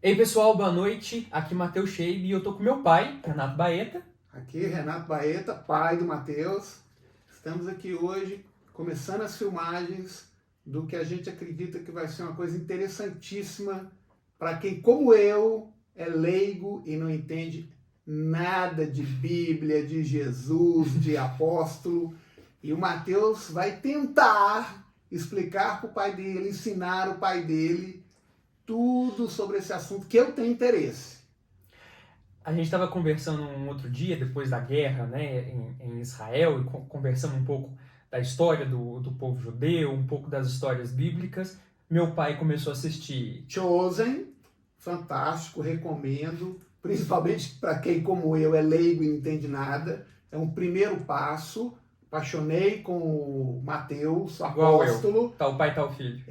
Ei pessoal, boa noite, aqui Matheus Scheib e eu tô com meu pai, Renato Baeta. Aqui Renato Baeta, pai do Matheus. Estamos aqui hoje começando as filmagens do que a gente acredita que vai ser uma coisa interessantíssima para quem, como eu, é leigo e não entende nada de Bíblia, de Jesus, de apóstolo. E o Matheus vai tentar explicar para o pai dele, ensinar o pai dele tudo sobre esse assunto que eu tenho interesse. A gente estava conversando um outro dia, depois da guerra, né, em Israel, e conversando um pouco da história do povo judeu, um pouco das histórias bíblicas. Meu pai começou a assistir Chosen, fantástico, recomendo, principalmente para quem, como eu, é leigo e não entende nada. É um primeiro passo. Apaixonei com o Matheus, apóstolo. Tá o pai, tá o filho.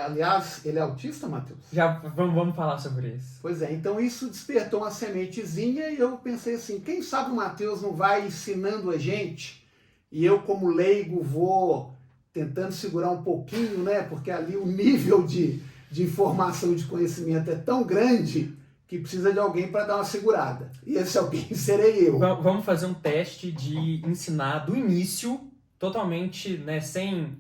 Aliás, ele é autista, Matheus? Já vamos falar sobre isso. Pois é, então isso despertou uma sementezinha e eu pensei assim, quem sabe o Matheus não vai ensinando a gente e eu, como leigo, vou tentando segurar um pouquinho, né? Porque ali o nível de informação, de conhecimento é tão grande que precisa de alguém para dar uma segurada. E esse alguém serei eu. Vamos fazer um teste de ensinar do início, totalmente, né, sem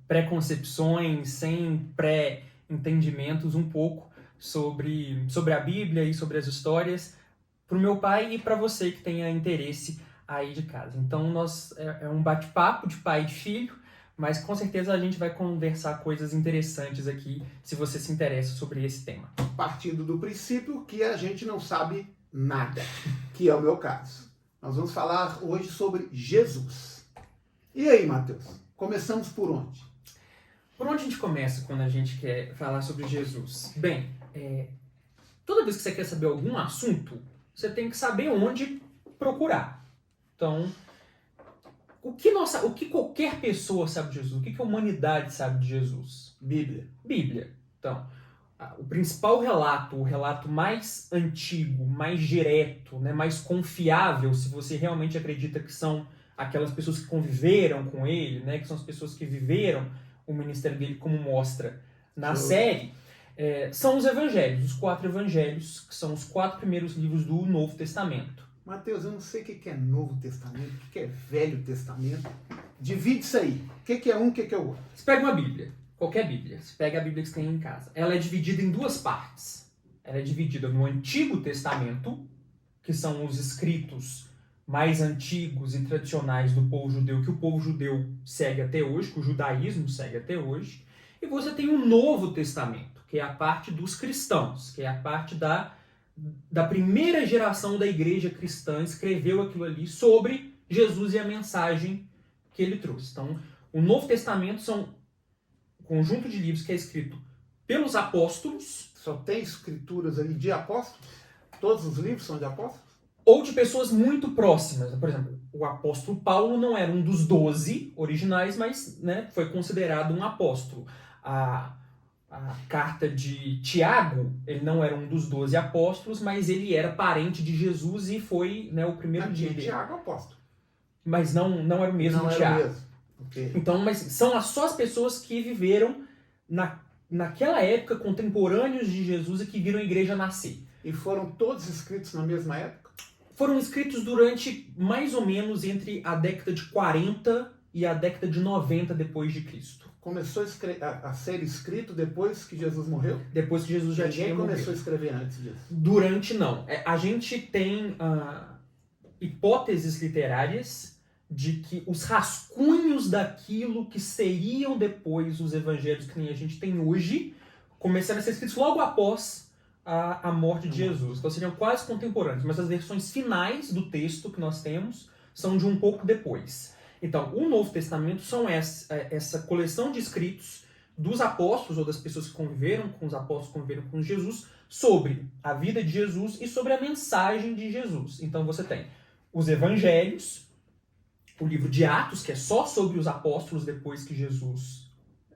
preconcepções, sem pré-entendimentos, um pouco sobre a Bíblia e sobre as histórias, para o meu pai e para você que tenha interesse aí de casa. Então, é um bate-papo de pai e de filho, mas com certeza a gente vai conversar coisas interessantes aqui, se você se interessa sobre esse tema. Partindo do princípio que a gente não sabe nada, que é o meu caso. Nós vamos falar hoje sobre Jesus. E aí, Matheus? Começamos por onde? Por onde a gente começa quando a gente quer falar sobre Jesus? Bem, toda vez que você quer saber algum assunto, você tem que saber onde procurar. Então, o que qualquer pessoa sabe de Jesus? O que a humanidade sabe de Jesus? Bíblia. Bíblia. Então, o principal relato, o relato mais antigo, mais direto, né, mais confiável, se você realmente acredita que são aquelas pessoas que conviveram com ele, né, que são as pessoas que viveram o ministério dele, como mostra na série, são os evangelhos, os 4 evangelhos, que são os 4 primeiros livros do Novo Testamento. Matheus, eu não sei o que é Novo Testamento, o que é Velho Testamento. Divide isso aí. O que é um, o que é o outro? Você pega uma Bíblia, qualquer Bíblia, você pega a Bíblia que você tem em casa. Ela é dividida em 2 partes. Ela é dividida no Antigo Testamento, que são os escritos mais antigos e tradicionais do povo judeu, que o povo judeu segue até hoje, que o judaísmo segue até hoje. E você tem o Novo Testamento, que é a parte dos cristãos, que é a parte da primeira geração da igreja cristã, escreveu aquilo ali sobre Jesus e a mensagem que ele trouxe. Então, o Novo Testamento são um conjunto de livros que é escrito pelos apóstolos. Só tem escrituras ali de apóstolos? Todos os livros são de apóstolos? Ou de pessoas muito próximas. Por exemplo, o apóstolo Paulo não era um dos 12 originais, mas, né, foi considerado um apóstolo. A carta de Tiago, ele não era um dos 12 apóstolos, mas ele era parente de Jesus e foi, né, o primeiro dia dele. Tiago apóstolo. Mas não era o mesmo não Tiago. Era o mesmo. Okay. Então, mas são só as pessoas que viveram naquela época, contemporâneos de Jesus, e que viram a igreja nascer. E foram todos escritos na mesma época? Foram escritos durante mais ou menos entre a década de 40 e a década de 90 depois de Cristo. Começou a ser escrito depois que Jesus morreu? Depois que Jesus já tinha morrido. Ninguém começou a escrever antes disso? Durante, não. A gente tem hipóteses literárias de que os rascunhos daquilo que seriam depois os evangelhos que nem a gente tem hoje começaram a ser escritos logo após a morte de Jesus. Então seriam quase contemporâneos, mas as versões finais do texto que nós temos são de um pouco depois. Então, o Novo Testamento são essa coleção de escritos dos apóstolos ou das pessoas que conviveram com os apóstolos, conviveram com Jesus, sobre a vida de Jesus e sobre a mensagem de Jesus. Então você tem os evangelhos, o livro de Atos, que é só sobre os apóstolos depois que Jesus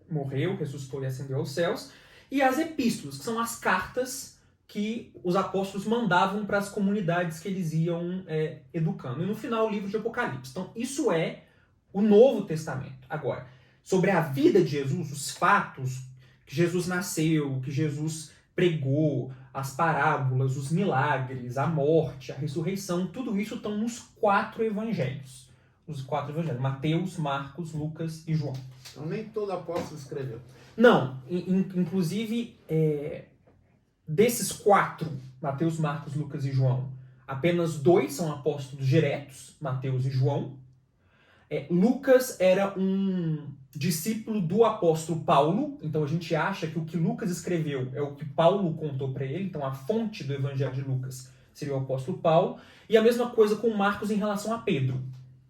morreu, ressuscitou e ascendeu aos céus, e as epístolas, que são as cartas que os apóstolos mandavam para as comunidades que eles iam educando. E no final, o livro de Apocalipse. Então, isso é o Novo Testamento. Agora, sobre a vida de Jesus, os fatos, que Jesus nasceu, que Jesus pregou, as parábolas, os milagres, a morte, a ressurreição, tudo isso estão nos 4 evangelhos. Os 4 evangelhos, Mateus, Marcos, Lucas e João. Então nem todo apóstolo escreveu. Não, inclusive, desses 4, Mateus, Marcos, Lucas e João, apenas 2 são apóstolos diretos, Mateus e João. Lucas era um discípulo do apóstolo Paulo, então a gente acha que o que Lucas escreveu é o que Paulo contou para ele, então a fonte do evangelho de Lucas seria o apóstolo Paulo, e a mesma coisa com Marcos em relação a Pedro,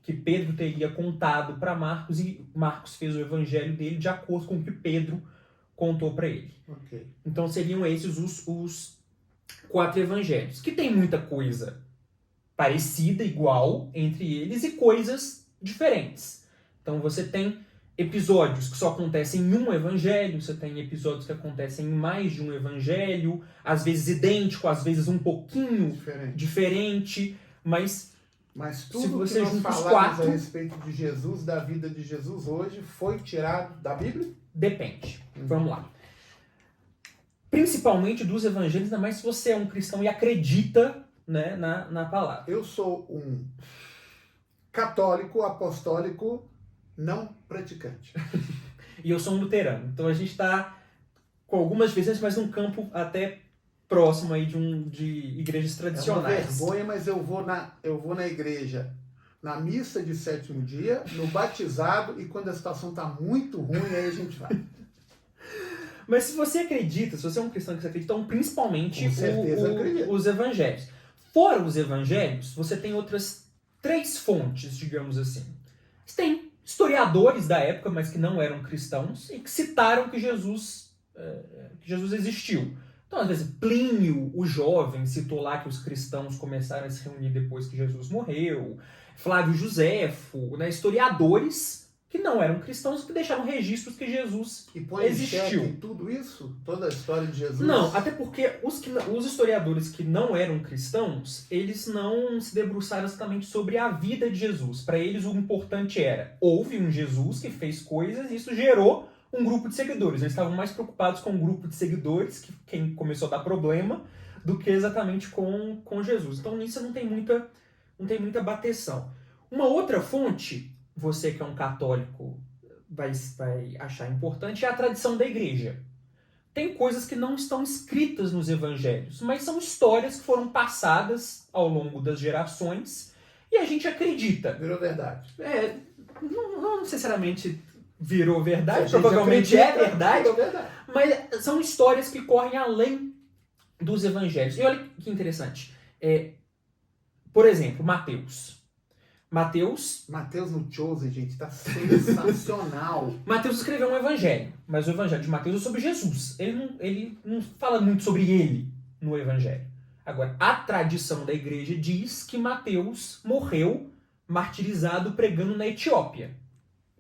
que Pedro teria contado para Marcos e Marcos fez o evangelho dele de acordo com o que Pedro contou para ele. Okay. Então seriam esses os 4 evangelhos, que tem muita coisa parecida, igual entre eles e coisas diferentes. Então você tem episódios que só acontecem em um evangelho, você tem episódios que acontecem em mais de um evangelho, às vezes idêntico, às vezes um pouquinho diferente, mas tudo se você que nós junta os falamos 4, a respeito de Jesus, da vida de Jesus hoje, foi tirado da Bíblia? Depende. Vamos lá. Principalmente dos evangelhos, ainda mais se você é um cristão e acredita, né, na palavra. Eu sou um católico, apostólico, não praticante. E eu sou um luterano. Então a gente está com algumas diferenças, mas num campo até próximo aí de igrejas tradicionais. É uma vergonha, mas eu vou na igreja, na missa de 7º dia, no batizado, e quando a situação está muito ruim, aí a gente vai. Mas se você acredita, se você é um cristão que você acredita, então principalmente Com certeza acredito. os evangelhos. Fora os evangelhos, você tem outras 3 fontes, digamos assim. Você tem historiadores da época, mas que não eram cristãos, e que citaram que Jesus existiu. Então, às vezes, Plínio, o jovem, citou lá que os cristãos começaram a se reunir depois que Jesus morreu. Flávio Josefo, né, historiadores que não eram cristãos, que deixaram registros que Jesus E põe existiu. em xeque tudo isso? Toda a história de Jesus? Não, até porque os historiadores que não eram cristãos, eles não se debruçaram exatamente sobre a vida de Jesus. Para eles, o importante era, houve um Jesus que fez coisas e isso gerou um grupo de seguidores. Eles estavam mais preocupados com o grupo de seguidores, que quem começou a dar problema, do que exatamente com Jesus. Então, nisso não tem muita bateção. Uma outra fonte, você que é um católico vai achar importante, é a tradição da igreja. Tem coisas que não estão escritas nos evangelhos, mas são histórias que foram passadas ao longo das gerações e a gente acredita. Virou verdade. Não necessariamente virou verdade, Se a gente provavelmente acredita, é verdade, virou verdade. mas são histórias que correm além dos evangelhos. E olha que interessante. Por exemplo, Mateus no Chosen, gente, tá sensacional. Mateus escreveu um evangelho, mas o evangelho de Mateus é sobre Jesus. Ele não fala muito sobre ele no evangelho. Agora, a tradição da igreja diz que Mateus morreu martirizado pregando na Etiópia.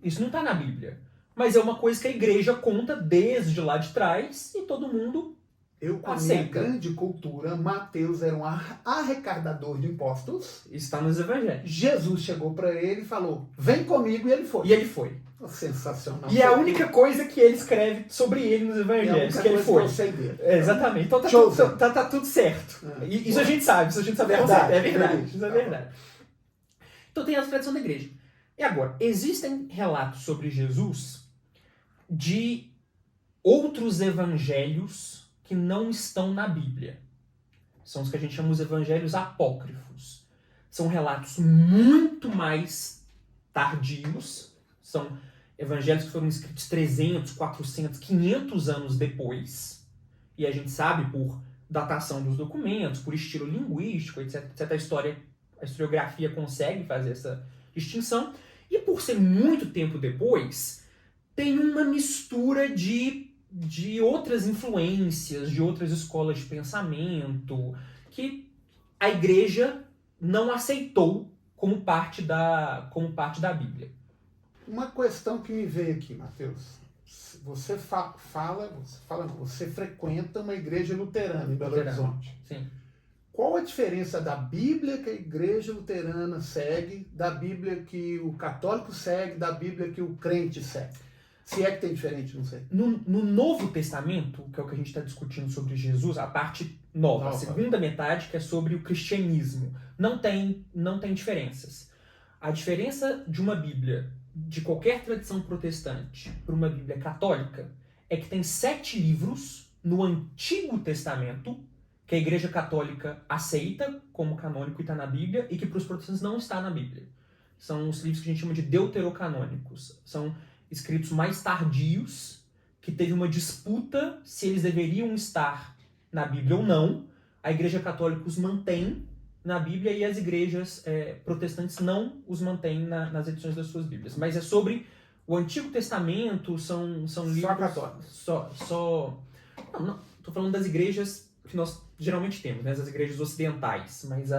Isso não está na Bíblia. Mas é uma coisa que a igreja conta desde lá de trás e todo mundo Eu, com a minha aceita. grande cultura, Mateus era um arrecadador de impostos. Está nos evangelhos. Jesus chegou para ele e falou, vem comigo, e ele foi. E ele foi. Sensacional. E é a única coisa que ele escreve sobre ele nos evangelhos, que ele foi. Que eu sei dele. Exatamente. Então tá tudo certo. Isso a gente sabe, Verdade, é verdade. isso Isso é verdade. Então tem a tradição da igreja. E agora, existem relatos sobre Jesus de outros evangelhos que não estão na Bíblia. São os que a gente chama os evangelhos apócrifos. São relatos muito mais tardios. São evangelhos que foram escritos 300, 400, 500 anos depois. E a gente sabe por datação dos documentos, por estilo linguístico, etc. A historiografia consegue fazer essa distinção. E por ser muito tempo depois, tem uma mistura de outras influências, de outras escolas de pensamento, que a igreja não aceitou como parte da Bíblia. Uma questão que me veio aqui, Mateus. Você você frequenta uma igreja luterana em Belo Horizonte. Sim. Qual a diferença da Bíblia que a igreja luterana segue, da Bíblia que o católico segue, da Bíblia que o crente segue? Se é que tem diferente, não sei. No Novo Testamento, que é o que a gente está discutindo sobre Jesus, a parte nova, a segunda metade, que é sobre o cristianismo, não tem diferenças. A diferença de uma Bíblia de qualquer tradição protestante para uma Bíblia católica é que tem 7 livros no Antigo Testamento que a Igreja Católica aceita como canônico e está na Bíblia, e que para os protestantes não está na Bíblia. São os livros que a gente chama de deuterocanônicos. São escritos mais tardios, que teve uma disputa se eles deveriam estar na Bíblia ou não. A Igreja Católica os mantém na Bíblia e as igrejas protestantes não os mantêm nas edições das suas Bíblias. Mas é sobre o Antigo Testamento, são livros... Só católicos. Não, estou falando das igrejas que nós geralmente temos, né? As igrejas ocidentais. Mas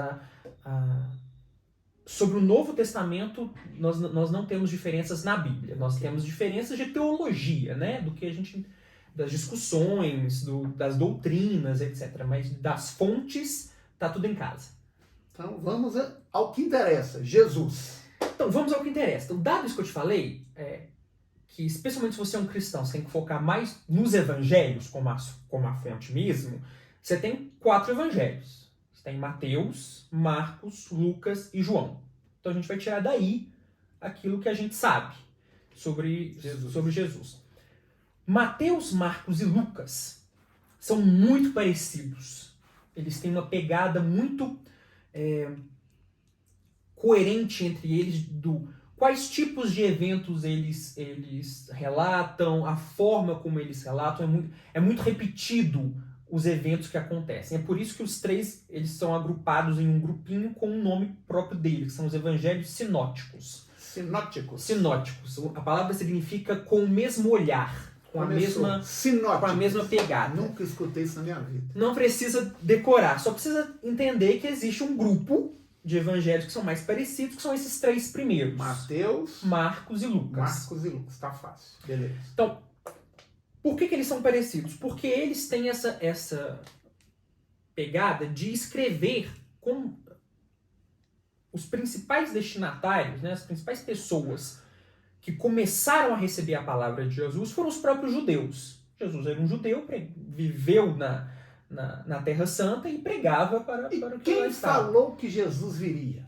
sobre o Novo Testamento, nós não temos diferenças na Bíblia. Nós temos diferenças de teologia, né? Do que a gente... das discussões, das doutrinas, etc. Mas das fontes, tá tudo em casa. Então vamos ao que interessa, Jesus. Então vamos ao que interessa. Então, dado isso que eu te falei, que especialmente se você é um cristão, você tem que focar mais nos evangelhos, como a fonte mesmo, você tem 4 evangelhos. Você tem Mateus, Marcos, Lucas e João. Então a gente vai tirar daí aquilo que a gente sabe sobre Jesus. Mateus, Marcos e Lucas são muito parecidos. Eles têm uma pegada muito coerente entre eles, quais tipos de eventos eles relatam, a forma como eles relatam, é muito repetido os eventos que acontecem. É por isso que os 3 eles são agrupados em um grupinho com um nome próprio deles, que são os evangelhos sinóticos. Sinóticos. A palavra significa com o mesmo olhar, com a mesma pegada. Nunca escutei isso na minha vida. Não precisa decorar, só precisa entender que existe um grupo de evangelhos que são mais parecidos, que são esses 3 primeiros. Mateus, Marcos e Lucas. Tá fácil. Beleza. Então, por que eles são parecidos? Porque eles têm essa pegada de escrever com os principais destinatários, né, as principais pessoas que começaram a receber a palavra de Jesus foram os próprios judeus. Jesus era um judeu, viveu na Terra Santa e pregava para o que quem falou que Jesus viria?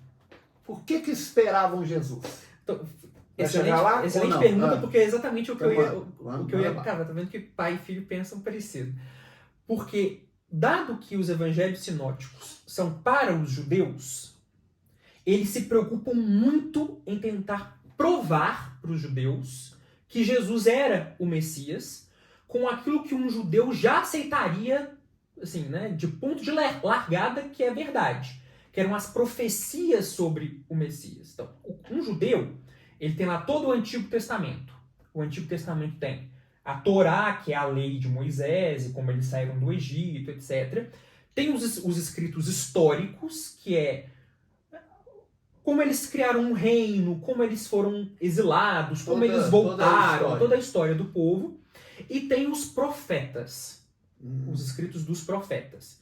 Por que esperavam Jesus? Então, excelente pergunta, porque é exatamente o que eu ia... Cara, tá vendo que pai e filho pensam parecido. Porque, dado que os evangelhos sinóticos são para os judeus, eles se preocupam muito em tentar provar para os judeus que Jesus era o Messias, com aquilo que um judeu já aceitaria, assim, né, de ponto de largada, que é verdade, que eram as profecias sobre o Messias. Então, um judeu, ele tem lá todo o Antigo Testamento. O Antigo Testamento tem a Torá, que é a lei de Moisés, e como eles saíram do Egito, etc. Tem os escritos históricos, que é como eles criaram um reino, como eles foram exilados, como eles voltaram, toda a história do povo. E tem os profetas, os escritos dos profetas.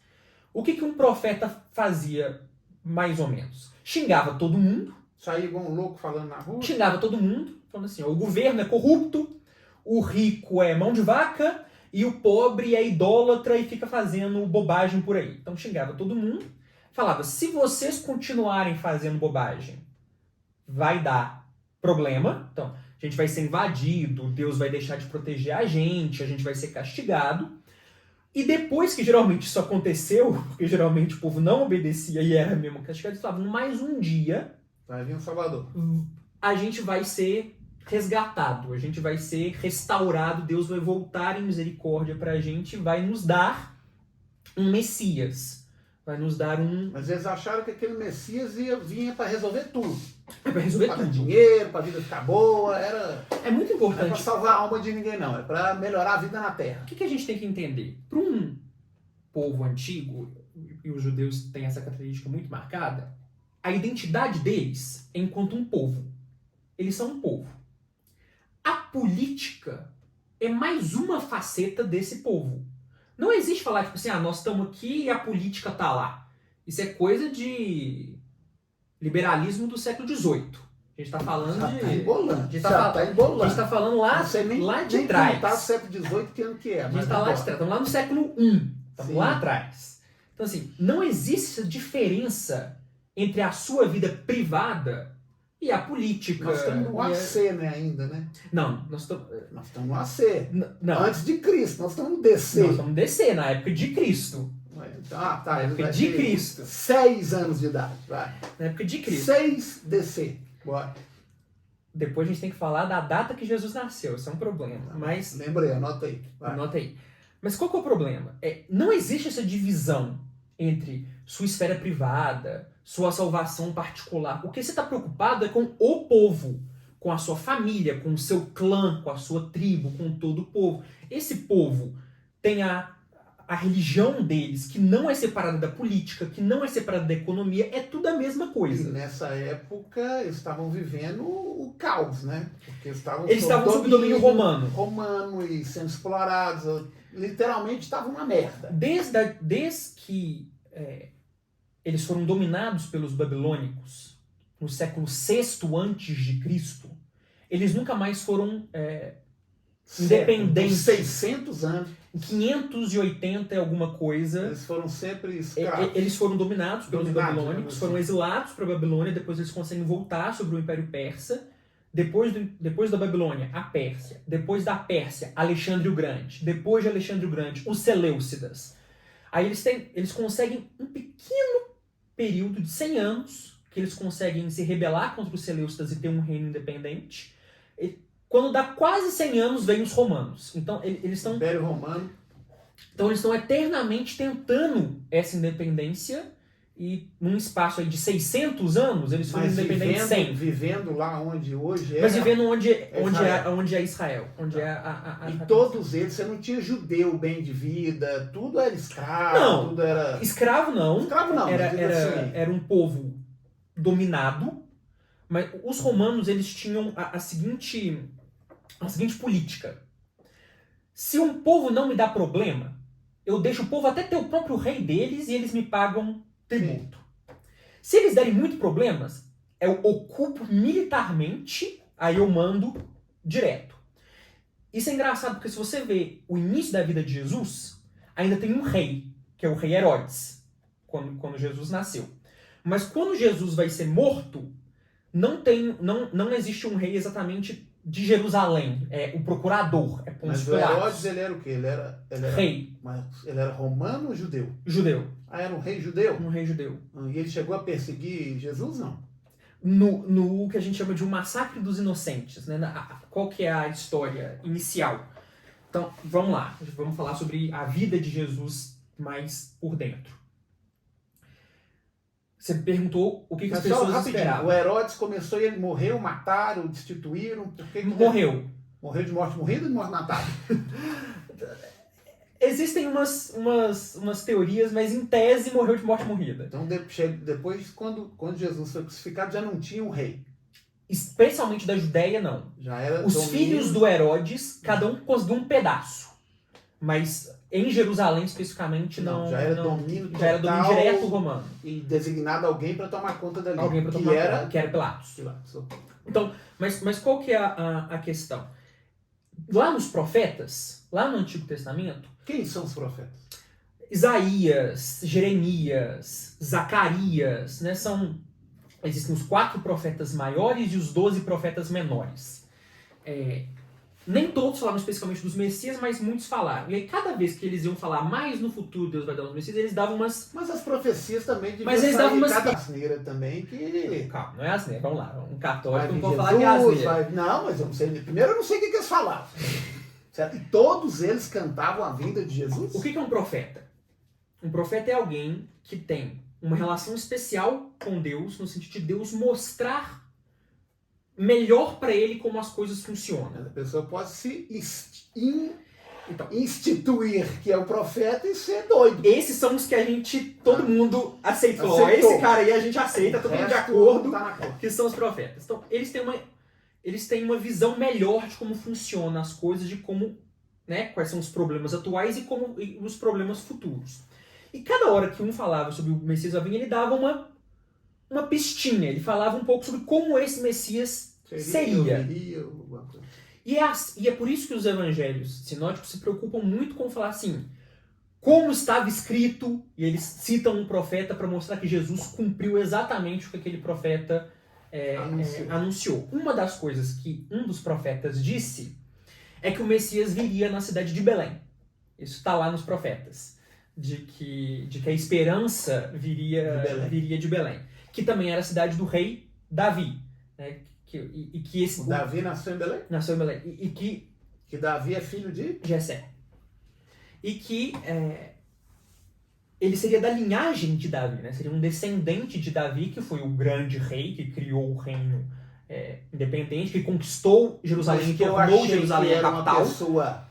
O que um profeta fazia, mais ou menos? Xingava todo mundo. Saía igual um louco falando na rua. Xingava todo mundo, falando assim, ó, o governo é corrupto, o rico é mão de vaca e o pobre é idólatra e fica fazendo bobagem por aí. Então xingava todo mundo. Falava, se vocês continuarem fazendo bobagem, vai dar problema. Então, a gente vai ser invadido, Deus vai deixar de proteger a gente vai ser castigado. E depois que geralmente isso aconteceu, porque geralmente o povo não obedecia e era mesmo castigado, eles falavam, mais um dia vai vir um Salvador. A gente vai ser resgatado, a gente vai ser restaurado, Deus vai voltar em misericórdia pra gente e vai nos dar um Messias. Vai nos dar um... Mas eles acharam que aquele Messias vinha para resolver tudo. Para resolver pra tudo. Dar dinheiro, para a vida ficar boa, era... É muito importante. Não é para salvar a alma de ninguém, não. É para melhorar a vida na Terra. O que a gente tem que entender? Para um povo antigo, e os judeus têm essa característica muito marcada, a identidade deles é enquanto um povo. Eles são um povo. A política é mais uma faceta desse povo. Não existe falar, tipo assim, nós estamos aqui e a política está lá. Isso é coisa de liberalismo do século XVIII. A gente tá falando Já de... tá embolando. A gente Já tá embolando. A gente tá falando lá, Não sei nem, lá de nem trás. contar século XVIII, que ano que é. A mas gente tá lá de vambora. trás, estamos lá no século I. Estamos Sim. lá atrás. Então, assim, não existe essa diferença entre a sua vida privada e a política. Nós estamos no e a- AC, né, ainda, né? Não, nós estamos... Nós estamos no AC. Não, Antes de Cristo, nós estamos no DC. nós estamos descer na época de Cristo. Tá, Na ele época vai de ter Cristo. 6 anos de idade, vai. Na época de Cristo. 6 DC. Bora. Depois a gente tem que falar da data que Jesus nasceu. Isso é um problema. Mas, Lembrei, anota aí. Vai. anota aí. Mas qual que é o problema? Não existe essa divisão entre sua esfera privada, sua salvação particular. O que você está preocupado é com o povo, com a sua família, com o seu clã, com a sua tribo, com todo o povo. Esse povo tem a religião deles, que não é separada da política, que não é separada da economia, é tudo a mesma E coisa. nessa época eles estavam vivendo o caos, né? Porque Eles estavam sob domínio romano. e sendo explorados. Literalmente estava uma merda. Desde que eles foram dominados pelos babilônicos no século VI a.C., eles nunca mais foram independentes. 600 anos. Em 580 e alguma coisa, Eles foram sempre escravos. eles foram dominados pelos Dominados, babilônicos, né? foram exilados para a Babilônia, depois eles conseguem voltar sobre o Império Persa. Depois da Babilônia, a Pérsia. Depois da Pérsia, Alexandre o Grande. Depois de Alexandre o Grande, os Seleucidas. Aí eles conseguem um pequeno período de 100 anos que eles conseguem se rebelar contra os Seleucidas e ter um reino independente. Quando dá quase 100 anos, vem os romanos. Então eles estão Império Romano. Então eles estão eternamente tentando essa independência e num espaço aí de 600 anos eles foram Mas independentes 100. vivendo lá onde hoje é. Mas vivendo onde é Israel. Israel. Onde é a E todos eles, você não tinha judeu bem de vida, tudo era escravo, Não. tudo era. Escravo não. Escravo não, mas diga assim. Era um povo dominado, mas os romanos eles tinham a seguinte política. Se um povo não me dá problema, eu deixo o povo até ter o próprio rei deles e eles me pagam tributo. Se eles derem muito problemas, eu ocupo militarmente, aí eu mando direto. Isso é engraçado porque se você vê o início da vida de Jesus, ainda tem um rei, que é o rei Herodes, quando Jesus nasceu. Mas quando Jesus vai ser morto, não existe um rei exatamente de Jerusalém. É o procurador, é Pôncio Mas o Pilatos. Herodes, ele era o quê? Ele era Rei. Mas ele era romano ou judeu? Judeu. Ah, era um rei judeu? Um rei judeu. E ele chegou a perseguir Jesus, não? No que a gente chama de um massacre dos inocentes, né? Qual que é a história inicial? Então, vamos lá. Vamos falar sobre a vida de Jesus mais por dentro. Você perguntou o que as Mas só pessoas rapidinho, esperavam. o Herodes começou e ele morreu, mataram, destituíram. Por que Morreu. Morreu de morte morrida ou de morte matada? Existem umas teorias, mas em tese morreu de morte morrida. Então depois, quando Jesus foi crucificado, já não tinha um rei. Especialmente da Judéia, não. Já era Os domínio. filhos do Herodes, cada um conseguiu um pedaço. Mas em Jerusalém, especificamente, não. Já era domínio Já era domínio total direto romano. E designado alguém para tomar conta dali. Alguém para que tomar era conta, que era Pilatos. Pilatos. Então, mas qual que é a questão? Lá nos profetas, lá no Antigo Testamento, Quem são os profetas? Isaías, Jeremias, Zacarias, né, existem os 4 profetas maiores e os 12 profetas menores. Nem todos falaram especificamente dos Messias, mas muitos falaram. E aí, cada vez que eles iam falar mais no futuro, Deus vai dar os Messias, eles davam umas... Mas as profecias também deviam Mas eles davam umas... cada asneira também que... Calma, não é asneira, vamos lá. Um Vai católico não vir pode Jesus, falar que é asneira. Não, mas eu não sei. Primeiro eu não sei o que eles falavam. Certo? E todos eles cantavam a vinda de Jesus? O que é um profeta? Um profeta é alguém que tem uma relação especial com Deus, no sentido de Deus mostrar melhor para ele como as coisas funcionam. A pessoa pode se Então, instituir que é o profeta e ser doido. esses são os que todo mundo aceitou. Ó, Aceitou. esse cara aí a gente aceita, todo O mundo de resto acordo, tá na cor. que são os profetas. Então, eles têm uma visão melhor de como funcionam as coisas, de como, né, quais são os problemas atuais e os problemas futuros. E cada hora que um falava sobre o Messias vai vir, ele dava uma pistinha, ele falava um pouco sobre como esse Messias seria. E é por isso que os evangelhos sinóticos se preocupam muito com falar assim, como estava escrito, e eles citam um profeta para mostrar que Jesus cumpriu exatamente o que aquele profeta anunciou. Uma das coisas que um dos profetas disse é que o Messias viria na cidade de Belém. Isso está lá nos profetas. De que a esperança viria de Belém. Que também era a cidade do rei Davi. Né? O Davi nasceu em Belém? Nasceu em Belém. Que Davi é filho de? Jessé. E que ele seria da linhagem de Davi, né? Seria um descendente de Davi, que foi o grande rei que criou o reino independente, que conquistou Jerusalém e tornou Jerusalém a capital. Uma pessoa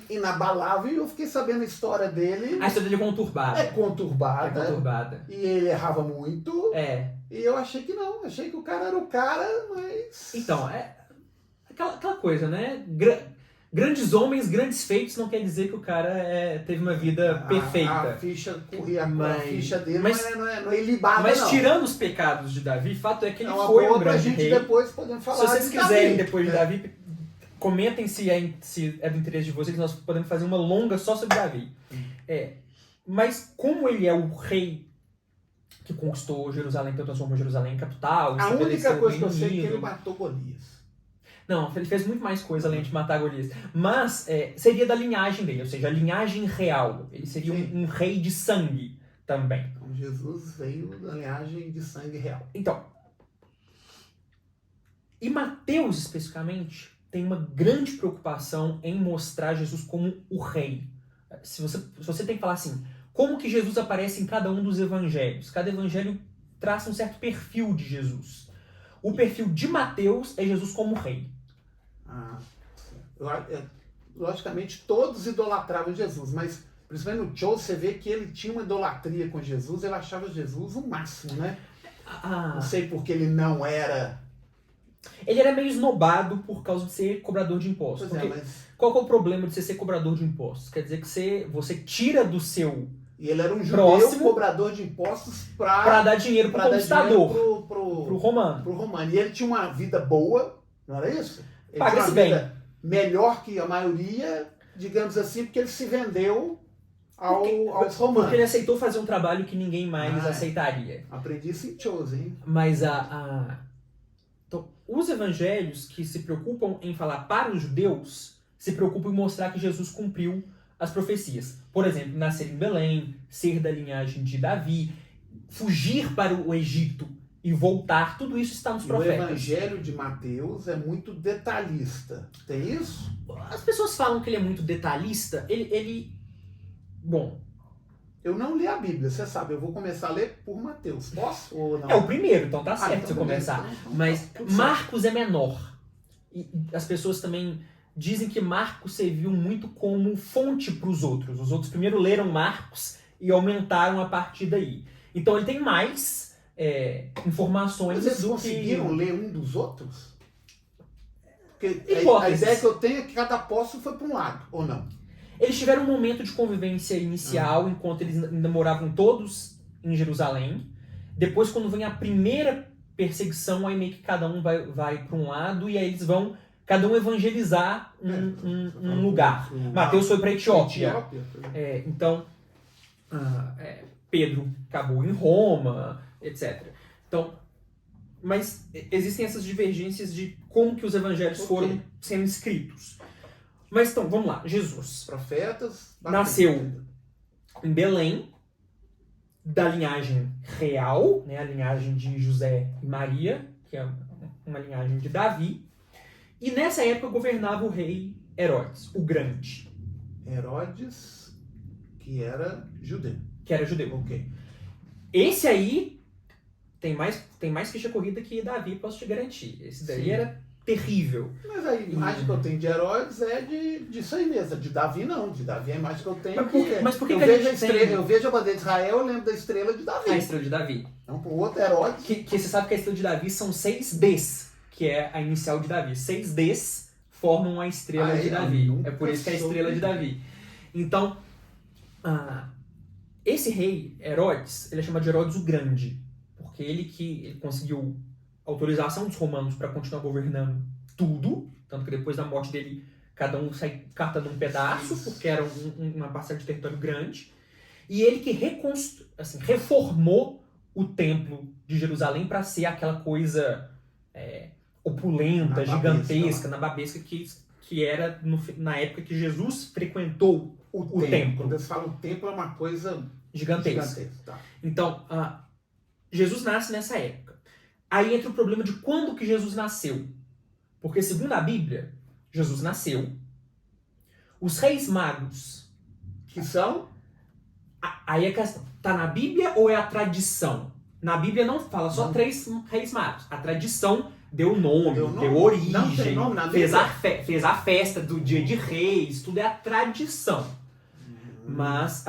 inabalável, e eu fiquei sabendo a história dele. A história dele é conturbada. É conturbada. E ele errava muito. E eu achei que não. Achei que o cara era o cara, mas... Então, aquela coisa, né? Grandes homens, grandes feitos, não quer dizer que o cara teve uma vida perfeita. A ficha corria, a ficha dele não é ilibada, mas não. Tirando os pecados de Davi, fato é que ele foi um grande rei. Depois podemos falar. Se vocês quiserem, depois de Davi, comentem se é do interesse de vocês, nós podemos fazer uma longa só sobre Davi. Mas como ele é o rei que conquistou Jerusalém, que transformou Jerusalém em capital... A única coisa que eu sei é que ele matou Golias. Não, ele fez muito mais coisa além de matar Golias. Mas seria da linhagem dele, ou seja, a linhagem real. Ele seria um rei de sangue também. Então Jesus veio da linhagem de sangue real. Então, e Mateus especificamente tem uma grande preocupação em mostrar Jesus como o rei. Se você tem que falar assim, como que Jesus aparece em cada um dos evangelhos? Cada evangelho traça um certo perfil de Jesus. O perfil de Mateus é Jesus como rei. Logicamente, todos idolatravam Jesus, mas principalmente no Cho, você vê que ele tinha uma idolatria com Jesus, ele achava Jesus o máximo, né? Não sei porque ele não era... Ele era meio esnobado por causa de ser cobrador de impostos. Qual que é o problema de você ser cobrador de impostos? Quer dizer que você tira do seu... E ele era um judeu cobrador de impostos para dar dinheiro pro conquistador, pro romano. E ele tinha uma vida boa, não era isso? Ele Paga-se tinha uma bem. vida melhor que a maioria, digamos assim, porque ele se vendeu aos romanos. Porque ele aceitou fazer um trabalho que ninguém mais aceitaria. Aprendi isso em Chose, hein? Mas então, os evangelhos que se preocupam em falar para os judeus, se preocupam em mostrar que Jesus cumpriu as profecias. Por exemplo, nascer em Belém, ser da linhagem de Davi, fugir para o Egito e voltar, tudo isso está nos profetas. O evangelho de Mateus é muito detalhista. Tem isso? As pessoas falam que ele é muito detalhista. Bom... Eu não li a Bíblia, você sabe. Eu vou começar a ler por Mateus. Posso ou não? É o primeiro, então tá certo então você começar. Mas Marcos é menor. E as pessoas também dizem que Marcos serviu muito como fonte para os outros. Os outros primeiro leram Marcos e aumentaram a partir daí. Então ele tem mais informações. Mas eles conseguiram ler um dos outros? Porque a ideia que eu tenho é que cada apóstolo foi para um lado, ou não? Eles tiveram um momento de convivência inicial, enquanto eles ainda moravam todos em Jerusalém. Depois, quando vem a primeira perseguição, aí meio que cada um vai para um lado, e aí eles vão, cada um evangelizar um lugar. Mateus foi para a Etiópia. Então, Pedro acabou em Roma, etc. Então, mas existem essas divergências de como que os evangelhos foram sendo escritos. Mas então, vamos lá. Jesus. Profetas. Nasceu em Belém, da linhagem real, né, a linhagem de José e Maria, que é uma linhagem de Davi. E nessa época governava o rei Herodes, o Grande. Herodes, que era judeu. Ok. Esse aí tem mais ficha corrida que Davi, posso te garantir. Esse daí era terrível. Mas a imagem que eu tenho de Herodes é disso aí mesmo. De Davi não. De Davi a imagem que eu tenho Mas por que eu que vejo a gente tem... Eu vejo a bandeira de Israel, eu lembro da estrela de Davi. A estrela de Davi. Então, pro outro Herodes... Que você sabe que a estrela de Davi são 6 Ds, que é a inicial de Davi. 6 Ds formam a estrela de Davi. É por isso que é a estrela de Davi. Então, esse rei, Herodes, ele é chamado de Herodes o Grande, porque ele conseguiu autorização dos romanos para continuar governando tudo, tanto que depois da morte dele, cada um sai catando um pedaço, porque era uma parcela de território grande. E ele que reformou o templo de Jerusalém para ser aquela coisa opulenta, gigantesca, nababesca, que era na época que Jesus frequentou o templo. Quando você fala o templo, é uma coisa gigantesca. Tá. Então, Jesus nasce nessa época. Aí entra o problema de quando que Jesus nasceu. Porque, segundo a Bíblia, Jesus nasceu. Os reis magos... Que são? Aí a questão, tá na Bíblia ou é a tradição? Na Bíblia não fala só 3 reis magos. A tradição deu nome, deu origem, não tem nome na fez a festa do dia de reis, tudo é a tradição. Mas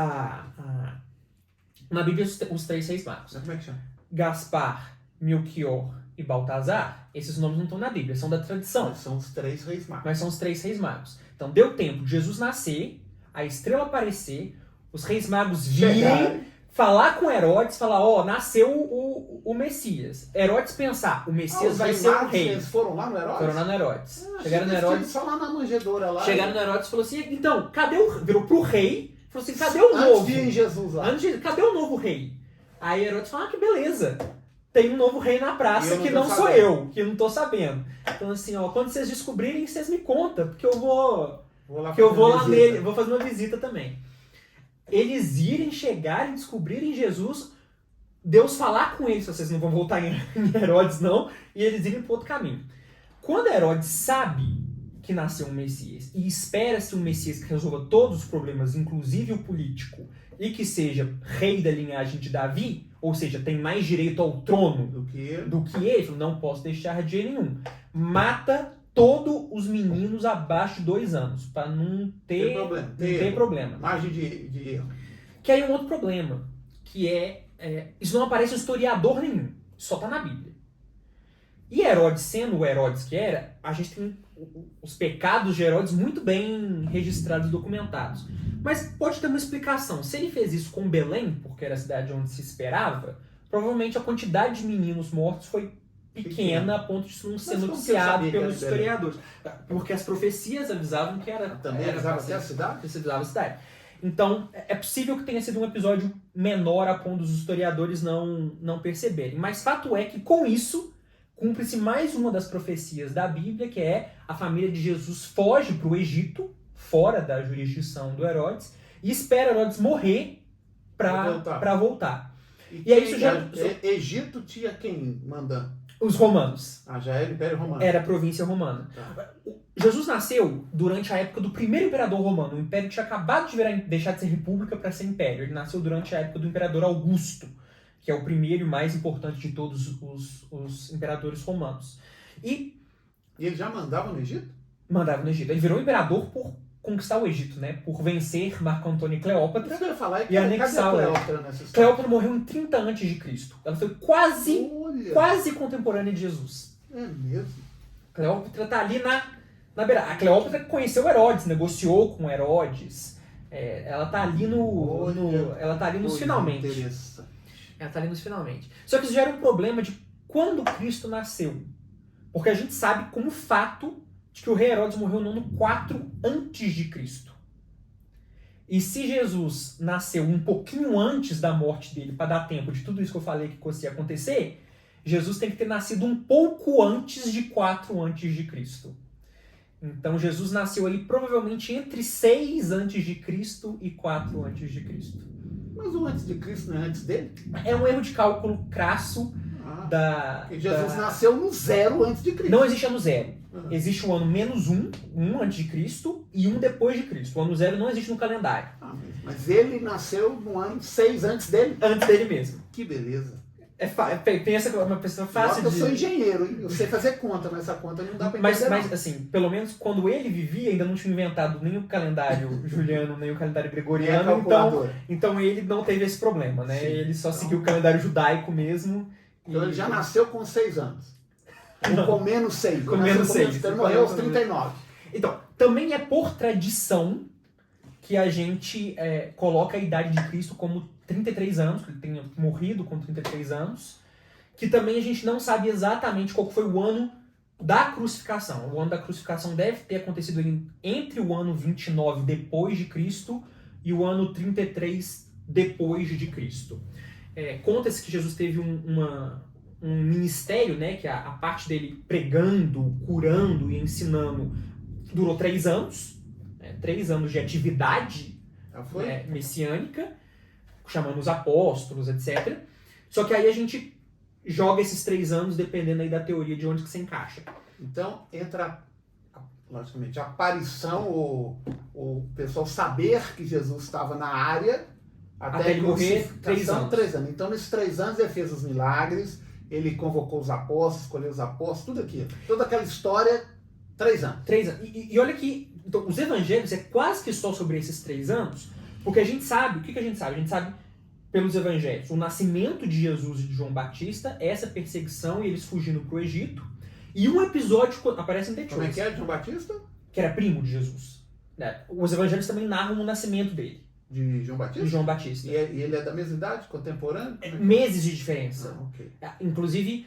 na Bíblia os 3 reis magos. Como é que chama? Gaspar, Melquior e Baltazar, esses nomes não estão na Bíblia, são da tradição. Mas são os 3 reis magos. Mas são os 3 reis magos. Então deu tempo de Jesus nascer, a estrela aparecer, os reis magos virem, falar com Herodes, falar, nasceu o Messias. Herodes pensar, o Messias vai ser o rei. Eles foram lá no Herodes? Foram lá no Herodes. Chegaram no Herodes. Só lá na manjedoura lá. Chegaram no Herodes e falou assim, então, cadê o... Virou pro rei, falou assim, cadê o novo? Antes de ir em Jesus lá. Cadê o novo rei? Aí Herodes falou, que beleza. Tem um novo rei na praça que não sou eu, que eu não tô sabendo. Então assim, quando vocês descobrirem, vocês me contam, porque eu vou lá nele, vou fazer uma visita também. Eles chegarem, descobrirem Jesus, Deus falar com eles, vocês não vão voltar em Herodes não, e eles irem para outro caminho. Quando Herodes sabe que nasceu um Messias e espera-se um Messias que resolva todos os problemas, inclusive o político, e que seja rei da linhagem de Davi, ou seja, tem mais direito ao trono do que ele, não posso deixar de jeito nenhum. Mata todos os meninos abaixo de 2 anos, para não ter problema. Margem de erro. Que aí é um outro problema, que isso não aparece em historiador nenhum, só está na Bíblia. E Herodes, sendo o Herodes que era, a gente tem os pecados de Herodes muito bem registrados e documentados. Mas pode ter uma explicação. Se ele fez isso com Belém, porque era a cidade onde se esperava, provavelmente a quantidade de meninos mortos foi pequena a ponto de isso não ser noticiado pelos historiadores. Porque as profecias avisavam que era... Também avisava até a cidade? Avisava a cidade. Então, é possível que tenha sido um episódio menor a ponto dos historiadores não perceberem. Mas fato é que, com isso, cumpre-se mais uma das profecias da Bíblia, que é a família de Jesus foge para o Egito, fora da jurisdição do Herodes, e espera Herodes morrer para voltar. E aí isso já... Egito tinha quem mandando? Os romanos. Já era Império Romano. Era a província romana. Tá. Jesus nasceu durante a época do primeiro imperador romano. O império tinha acabado de deixar de ser república para ser império. Ele nasceu durante a época do imperador Augusto, que é o primeiro e mais importante de todos os imperadores romanos. E ele já mandava no Egito? Mandava no Egito. Ele virou imperador por conquistar o Egito, né? Por vencer Marco Antônio e Cleópatra. Isso que eu ia falar, e anexar Cleópatra nessa história? Cleópatra morreu em 30 a.C. Ela foi quase contemporânea de Jesus. É mesmo? Cleópatra tá ali na beira. A Cleópatra conheceu Herodes, negociou com Herodes. Ela tá ali ela tá ali nos finalmente. Ela tá ali nos finalmente. Só que isso gera um problema de quando Cristo nasceu. Porque a gente sabe como fato de que o rei Herodes morreu no ano 4 a.C. E se Jesus nasceu um pouquinho antes da morte dele, para dar tempo de tudo isso que eu falei que fosse acontecer, Jesus tem que ter nascido um pouco antes de 4 a.C. Então Jesus nasceu ali provavelmente entre 6 a.C. e 4 a.C. Mas o antes de Cristo não é antes dele? É um erro de cálculo crasso Porque Jesus nasceu no 0 antes de Cristo. Não existe ano 0. Existe o ano -1, 1 antes de Cristo, e 1 depois de Cristo. O ano 0 não existe no calendário. Mas ele nasceu no ano 6 antes dele? Antes dele mesmo. Que beleza. Pensa uma pessoa fácil Eu sou engenheiro, hein? Eu sei fazer conta, mas essa conta não dá pra entender. Mas assim, pelo menos quando ele vivia, ainda não tinha inventado nem o calendário juliano, nem o calendário gregoriano, então ele não teve esse problema, né? Sim. Ele só seguiu o calendário judaico mesmo. Então ele já nasceu com 6 anos. Com menos 6. Com menos 6. Ele morreu aos 39. Então, também é por tradição que a gente coloca a idade de Cristo como 33 anos, que ele tenha morrido com 33 anos, que também a gente não sabe exatamente qual foi o ano da crucificação. O ano da crucificação deve ter acontecido entre o ano 29 depois de Cristo e o ano 33 depois de Cristo. Conta-se que Jesus teve um ministério, né, que a parte dele pregando, curando e ensinando durou 3 anos. 3 anos de atividade messiânica, chamando os apóstolos, etc. Só que aí a gente joga esses 3 anos dependendo aí da teoria de onde que você encaixa. Então, entra, logicamente, a aparição, o pessoal saber que Jesus estava na área, até ele morrer, 3 anos. 3 anos. Então, nesses 3 anos, ele fez os milagres, ele convocou os apóstolos, escolheu os apóstolos, tudo aquilo. Toda aquela história, 3 anos. 3 anos. E olha que então, os evangelhos é quase que só sobre esses 3 anos, porque a gente sabe, o que a gente sabe? A gente sabe pelos evangelhos o nascimento de Jesus e de João Batista, essa perseguição e eles fugindo para o Egito, e um episódio aparece em The Choice. Como é que é, João Batista? Que era primo de Jesus. Os evangelhos também narram o nascimento dele. De João Batista? De João Batista. E ele é da mesma idade, contemporâneo? Meses de diferença. Okay. Inclusive,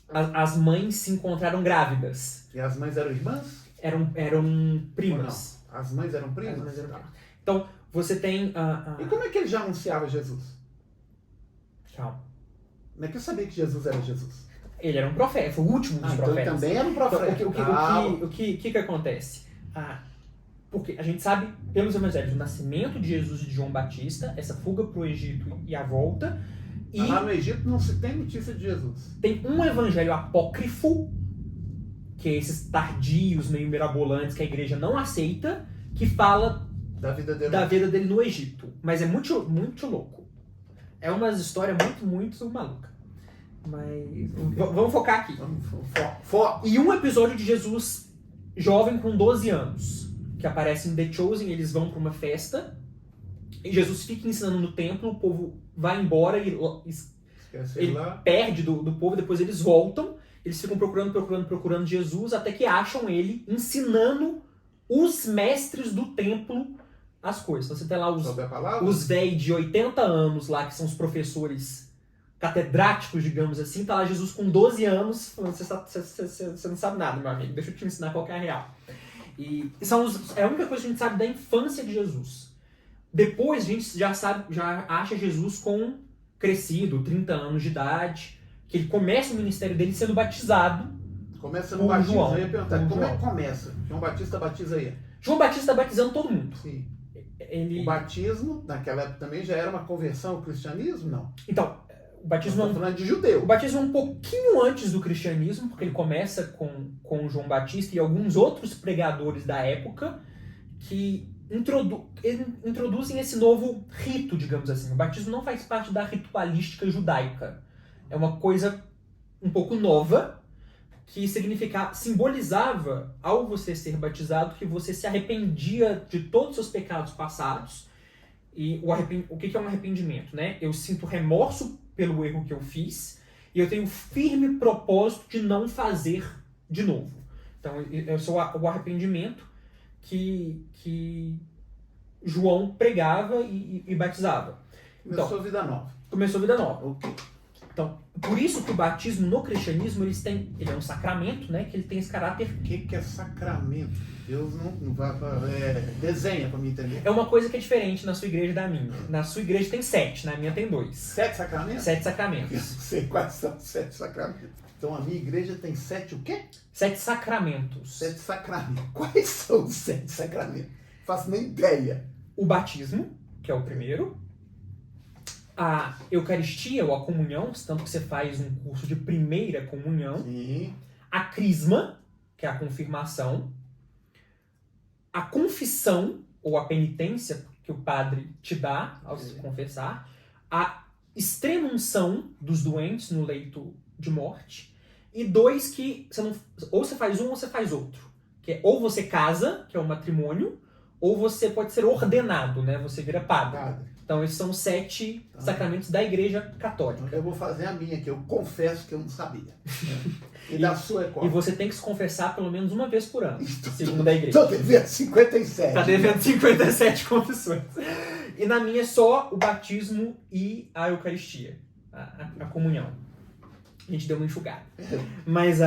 as mães se encontraram grávidas. E as mães eram irmãs? Eram primas. As mães eram primas? As mães eram primas. Então, você tem... E como é que ele já anunciava Jesus? Calma. Como é que eu sabia que Jesus era Jesus? Ele era um profeta, foi o último dos profetas. Então também era um profeta. Então, o que acontece? Porque a gente sabe, pelos evangelhos, o nascimento de Jesus e de João Batista, essa fuga para o Egito e a volta. E lá no Egito não se tem notícia de Jesus. Tem um evangelho apócrifo, que é esses tardios, meio mirabolantes, que a igreja não aceita, que fala da vida dele no Egito. Mas é muito, muito louco. É uma história muito, muito maluca. Mas vamos focar aqui. E um episódio de Jesus jovem com 12 anos, que aparece em The Chosen, eles vão para uma festa, e Jesus fica ensinando no templo, o povo vai embora e ele perde do povo, depois eles voltam, eles ficam procurando Jesus, até que acham ele ensinando os mestres do templo as coisas. Então você tem lá os velhos de 80 anos lá, que são os professores catedráticos, digamos assim, tá lá Jesus com 12 anos, falando, você não sabe nada, meu amigo, deixa eu te ensinar qual que é a real. E é a única coisa que a gente sabe da infância de Jesus. Depois a gente já acha Jesus crescido, 30 anos de idade, que ele começa o ministério dele sendo batizado. Começa no batismo. Eu ia perguntar, como é que começa? João Batista batiza aí? João Batista está batizando todo mundo. Sim. O batismo, naquela época também já era uma conversão ao cristianismo, não? Então, o batismo falando de judeu. O batismo é um pouquinho antes do cristianismo, porque ele começa com João Batista e alguns outros pregadores da época que introduzem esse novo rito, digamos assim. O batismo não faz parte da ritualística judaica. É uma coisa um pouco nova, que simbolizava, ao você ser batizado, que você se arrependia de todos os seus pecados passados. E o que é um arrependimento? Né? Eu sinto remorso pelo erro que eu fiz e eu tenho firme propósito de não fazer de novo. Então, eu sou o arrependimento que João pregava e batizava. Começou a vida nova. Começou a vida nova. Okay. Então, por isso que o batismo no cristianismo ele é um sacramento, né? Que ele tem esse caráter. O que é sacramento? Deus não vai desenha para me entender. É uma coisa que é diferente na sua igreja da minha. Na sua igreja tem 7, na minha tem 2. 7 sacramentos? 7 sacramentos. Eu não sei quais são os 7 sacramentos. Então a minha igreja tem 7 o quê? 7 sacramentos. 7 sacramentos. Quais são os 7 sacramentos? Não faço nem ideia. O batismo, que é o primeiro. A Eucaristia, ou a comunhão, tanto que você faz um curso de primeira comunhão. Sim. A crisma, que é a confirmação. A confissão, ou a penitência, que o padre te dá ao se confessar. A extrema-unção dos doentes no leito de morte. E 2 que ou você faz um ou você faz outro. Que é ou você casa, que é o matrimônio, ou você pode ser ordenado, né? Você vira padre. Padre. Então esses são os 7 sacramentos da Igreja Católica. Eu vou fazer a minha aqui, eu confesso que eu não sabia. E da sua é qual? E você tem que se confessar pelo menos uma vez por ano, Estou- segundo a Igreja. Estou devendo 57. Tá devendo 57 confissões. E na minha é só o batismo e a Eucaristia, a comunhão. A gente deu uma enxugada. Mas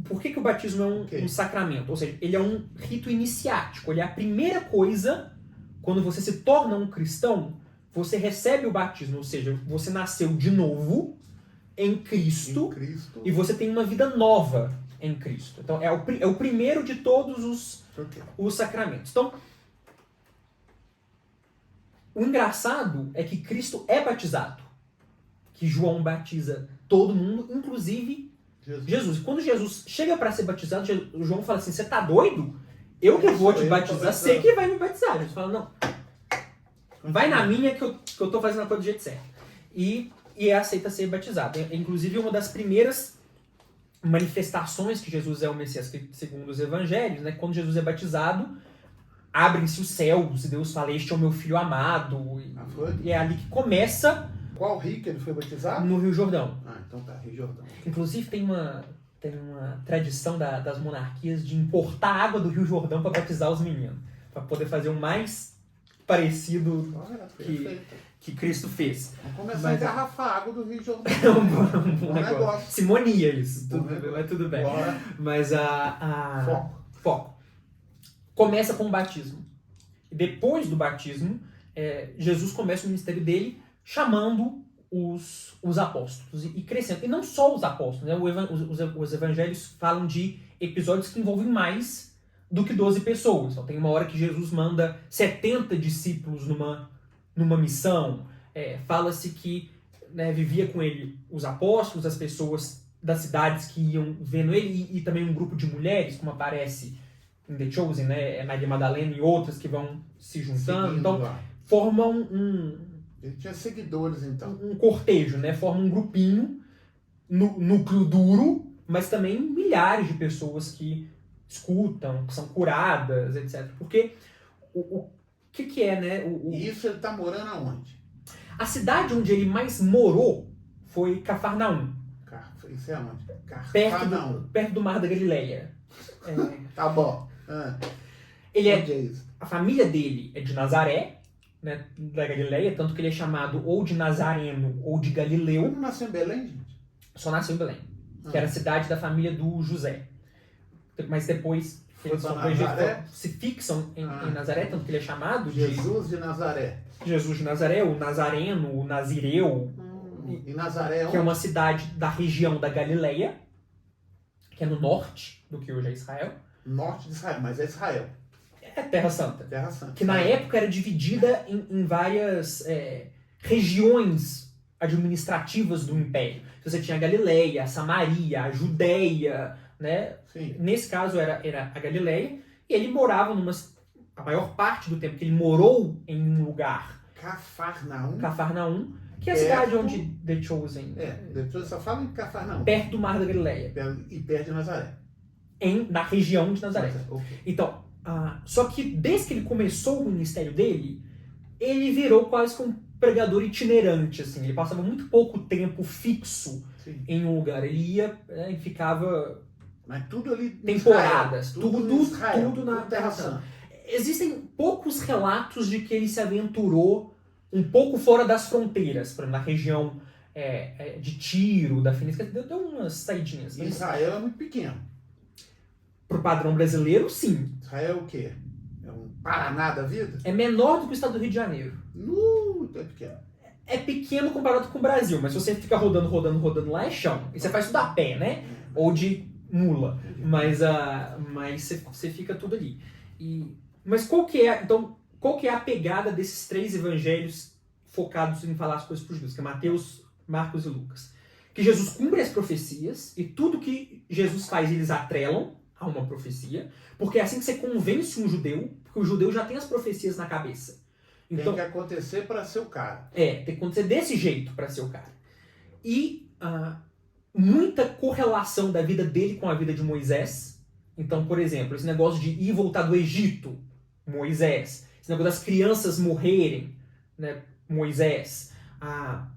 por que o batismo é um sacramento? Ou seja, ele é um rito iniciático. Ele é a primeira coisa, quando você se torna um cristão, você recebe o batismo. Ou seja, você nasceu de novo em Cristo, e você tem uma vida nova em Cristo. Então, é o primeiro de todos os sacramentos. Então, o engraçado é que Cristo é batizado. Que João batiza todo mundo, inclusive Jesus. E quando Jesus chega para ser batizado, João fala assim, você tá doido? Eu que vou te batizar, você que vai me batizar. Jesus fala, não, vai na minha que eu tô fazendo a coisa do jeito certo. E aceita ser batizado. Inclusive, uma das primeiras manifestações que Jesus é o Messias, segundo os evangelhos, né? Quando Jesus é batizado, abrem-se os céus e Deus fala, este é o meu filho amado. E é ali que começa... Qual rio que ele foi batizado? No Rio Jordão. Então tá, Rio Jordão. Inclusive tem uma tradição das monarquias de importar água do Rio Jordão para batizar os meninos. Para poder fazer o mais parecido que Cristo fez. Vamos começar a engarrafar água do Rio Jordão. É um bom negócio. Simonia isso. Mas tudo bem. Bora. Mas Foco. Começa com o batismo. E depois do batismo, Jesus começa o ministério dele chamando os apóstolos e crescendo. E não só os apóstolos, né? Os evangelhos falam de episódios que envolvem mais do que 12 pessoas. Então tem uma hora que Jesus manda 70 discípulos numa missão. Fala-se que, né, vivia com ele os apóstolos, as pessoas das cidades que iam vendo ele e também um grupo de mulheres, como aparece em The Chosen, né? Maria Madalena e outras que vão se juntando. Seguindo então lá. formam Ele tinha seguidores, então. um cortejo, né? Forma um grupinho, núcleo duro, mas também milhares de pessoas que escutam, que são curadas, etc. Porque o que é, né? E isso ele tá morando aonde? A cidade onde ele mais morou foi Cafarnaum. Isso é aonde? Perto do Mar da Galileia. Tá bom. A família dele é de Nazaré, né, da Galileia, tanto que ele é chamado ou de Nazareno ou de Galileu. Ele não nasceu em Belém, gente? Só nasceu em Belém, que era a cidade da família do José. Mas depois eles se fixam em Nazaré, tanto que ele é chamado Jesus de Nazaré. Jesus de Nazaré, o Nazareno, o Nazireu. E Nazaré que é uma cidade da região da Galileia, que é no norte do que hoje é Israel. Norte de Israel, mas é Israel. É Terra Santa. Terra Santa. Que na época era dividida em várias regiões administrativas do Império. Você tinha a Galileia, a Samaria, a Judéia, né? Sim. Nesse caso era a Galileia, e ele morava a maior parte do tempo que ele morou em um lugar. Cafarnaum, que é a cidade onde The Chosen... The Chosen só fala em Cafarnaum. Perto do Mar da Galileia. E perto de Nazaré. Na região de Nazaré. Okay. Então, só que desde que ele começou o ministério dele, ele virou quase que um pregador itinerante, assim. Ele passava muito pouco tempo fixo em um lugar. Ele ia e ficava... Mas tudo ali temporadas. Israel, tudo na Terra Santa. Existem poucos relatos de que ele se aventurou um pouco fora das fronteiras, por exemplo, na região de Tiro, da Fenícia, deu umas saidinhas. Mas... Israel é muito pequeno. Pro padrão brasileiro, sim. Israel é o quê? É um Paraná da vida? É menor do que o estado do Rio de Janeiro. Muito pequeno. É pequeno comparado com o Brasil, mas se você fica rodando lá é chão. E você faz tudo a pé, né? Ou de mula. Mas você fica tudo ali. Mas qual que é a pegada desses 3 evangelhos focados em falar as coisas para os judeus? Que é Mateus, Marcos e Lucas. Que Jesus cumpre as profecias e tudo que Jesus faz eles atrelam a uma profecia, porque é assim que você convence um judeu, porque o judeu já tem as profecias na cabeça. Então, tem que acontecer para ser o cara. Tem que acontecer desse jeito para ser o cara. E muita correlação da vida dele com a vida de Moisés. Então, por exemplo, esse negócio de ir e voltar do Egito, Moisés. Esse negócio das crianças morrerem, né? Moisés.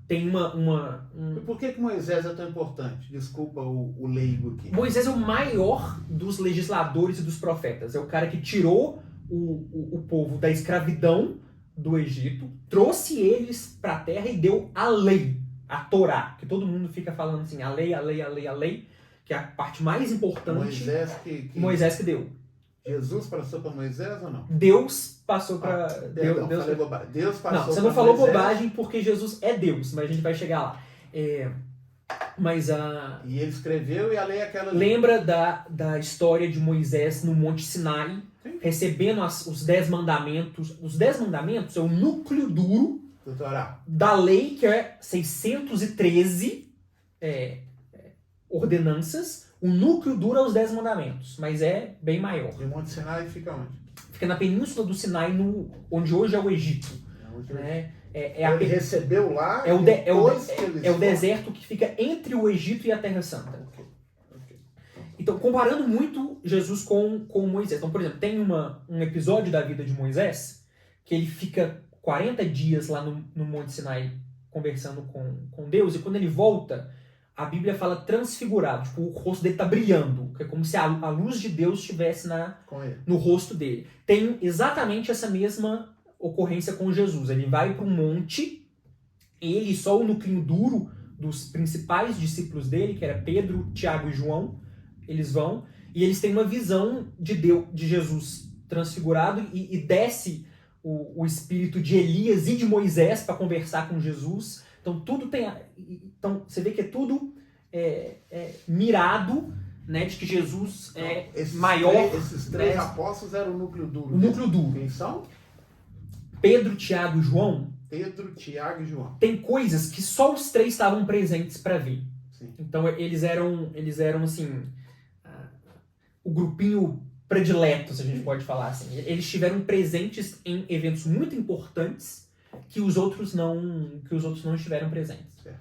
Tem E por que Moisés é tão importante? Desculpa o leigo aqui. Moisés é o maior dos legisladores e dos profetas. É o cara que tirou o povo da escravidão do Egito, trouxe eles para a terra e deu a lei, a Torá, que todo mundo fica falando assim, a lei, que é a parte mais importante. Moisés que deu. Jesus passou para Moisés ou não? Deus passou para... falei bobagem. Deus passou não, você não falou bobagem porque Jesus é Deus, mas a gente vai chegar lá. E ele escreveu e a lei é aquela... Lembra da história de Moisés no Monte Sinai, sim, recebendo os 10 mandamentos. Os 10 mandamentos é o núcleo duro da lei, que é 613 ordenanças. O núcleo duro é os 10 mandamentos, mas é bem maior. E o Monte Sinai fica onde? Fica na península do Sinai, onde hoje é o Egito. Ele recebeu lá... É o deserto que fica entre o Egito e a Terra Santa. Então, comparando muito Jesus com Moisés. Então, por exemplo, tem um episódio da vida de Moisés que ele fica 40 dias lá no Monte Sinai conversando com Deus, e quando ele volta, a Bíblia fala transfigurado, tipo, o rosto dele está brilhando, que é como se a luz de Deus estivesse no rosto dele. Tem exatamente essa mesma ocorrência com Jesus. Ele vai para um monte, ele e só o núcleo duro dos principais discípulos dele, que era Pedro, Tiago e João, eles vão, e eles têm uma visão de Jesus transfigurado, e desce o espírito de Elias e de Moisés para conversar com Jesus. Então tudo tem... Então você vê que é tudo mirado, né, de que Jesus é maior. Esses três apóstolos eram o núcleo duro. O núcleo duro. Quem são? Pedro, Tiago e João. Pedro, Tiago e João. Tem coisas que só os três estavam presentes para ver. Sim. Então eles eram assim, o grupinho predileto, se a gente pode falar assim. Eles estiveram presentes em eventos muito importantes que os outros não estiveram presentes. Certo.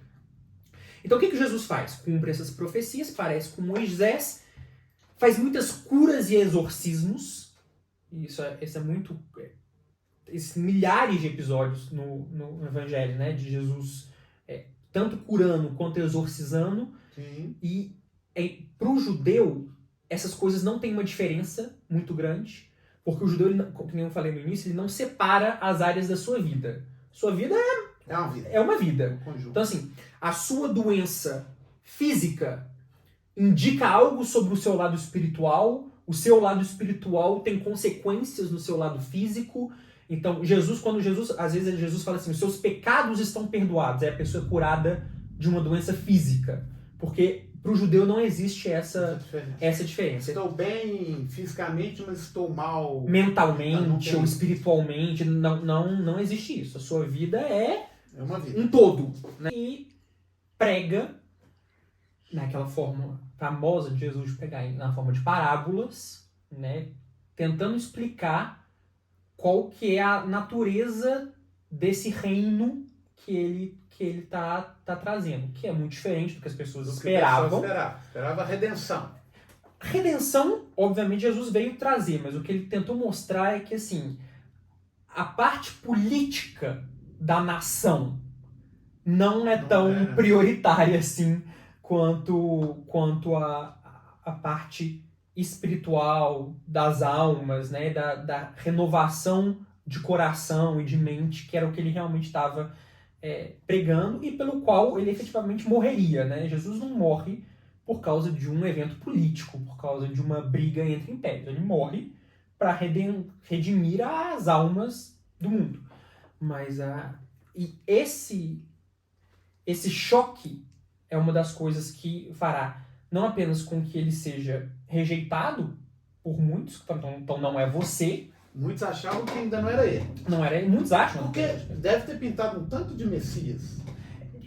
Então o que Jesus faz? Cumpre essas profecias, parece com Moisés, faz muitas curas e exorcismos. Isso é muito... Esses milhares de episódios no Evangelho, né, de Jesus tanto curando quanto exorcizando. Sim. E para o judeu, essas coisas não têm uma diferença muito grande, porque o judeu, como eu falei no início, ele não separa as áreas da sua vida. Sua vida é uma vida. Então, assim, a sua doença física indica algo sobre o seu lado espiritual, o seu lado espiritual tem consequências no seu lado físico. Então, às vezes Jesus fala assim, os seus pecados estão perdoados, a pessoa é curada de uma doença física. Porque para o judeu não existe essa diferença. Estou bem fisicamente, mas estou mal... mentalmente ou espiritualmente, não existe isso. A sua vida é uma vida. Um todo. Né? E prega, naquela forma famosa de Jesus pregar na forma de parábolas, né? Tentando explicar qual que é a natureza desse reino que ele tá trazendo, que é muito diferente do que as pessoas esperavam. Esperava a redenção. Redenção, obviamente, Jesus veio trazer, mas o que ele tentou mostrar é que, assim, a parte política da nação não é tão prioritária assim quanto a parte espiritual das almas, né, da renovação de coração e de mente, que era o que ele realmente estava pregando e pelo qual ele efetivamente morreria, né? Jesus não morre por causa de um evento político, por causa de uma briga entre impérios. Ele morre para redimir as almas do mundo. Mas e esse choque é uma das coisas que fará não apenas com que ele seja rejeitado por muitos, então não é você. Muitos achavam que ainda não era ele. Não era ele, muitos acham. Porque deve ter pintado um tanto de Messias.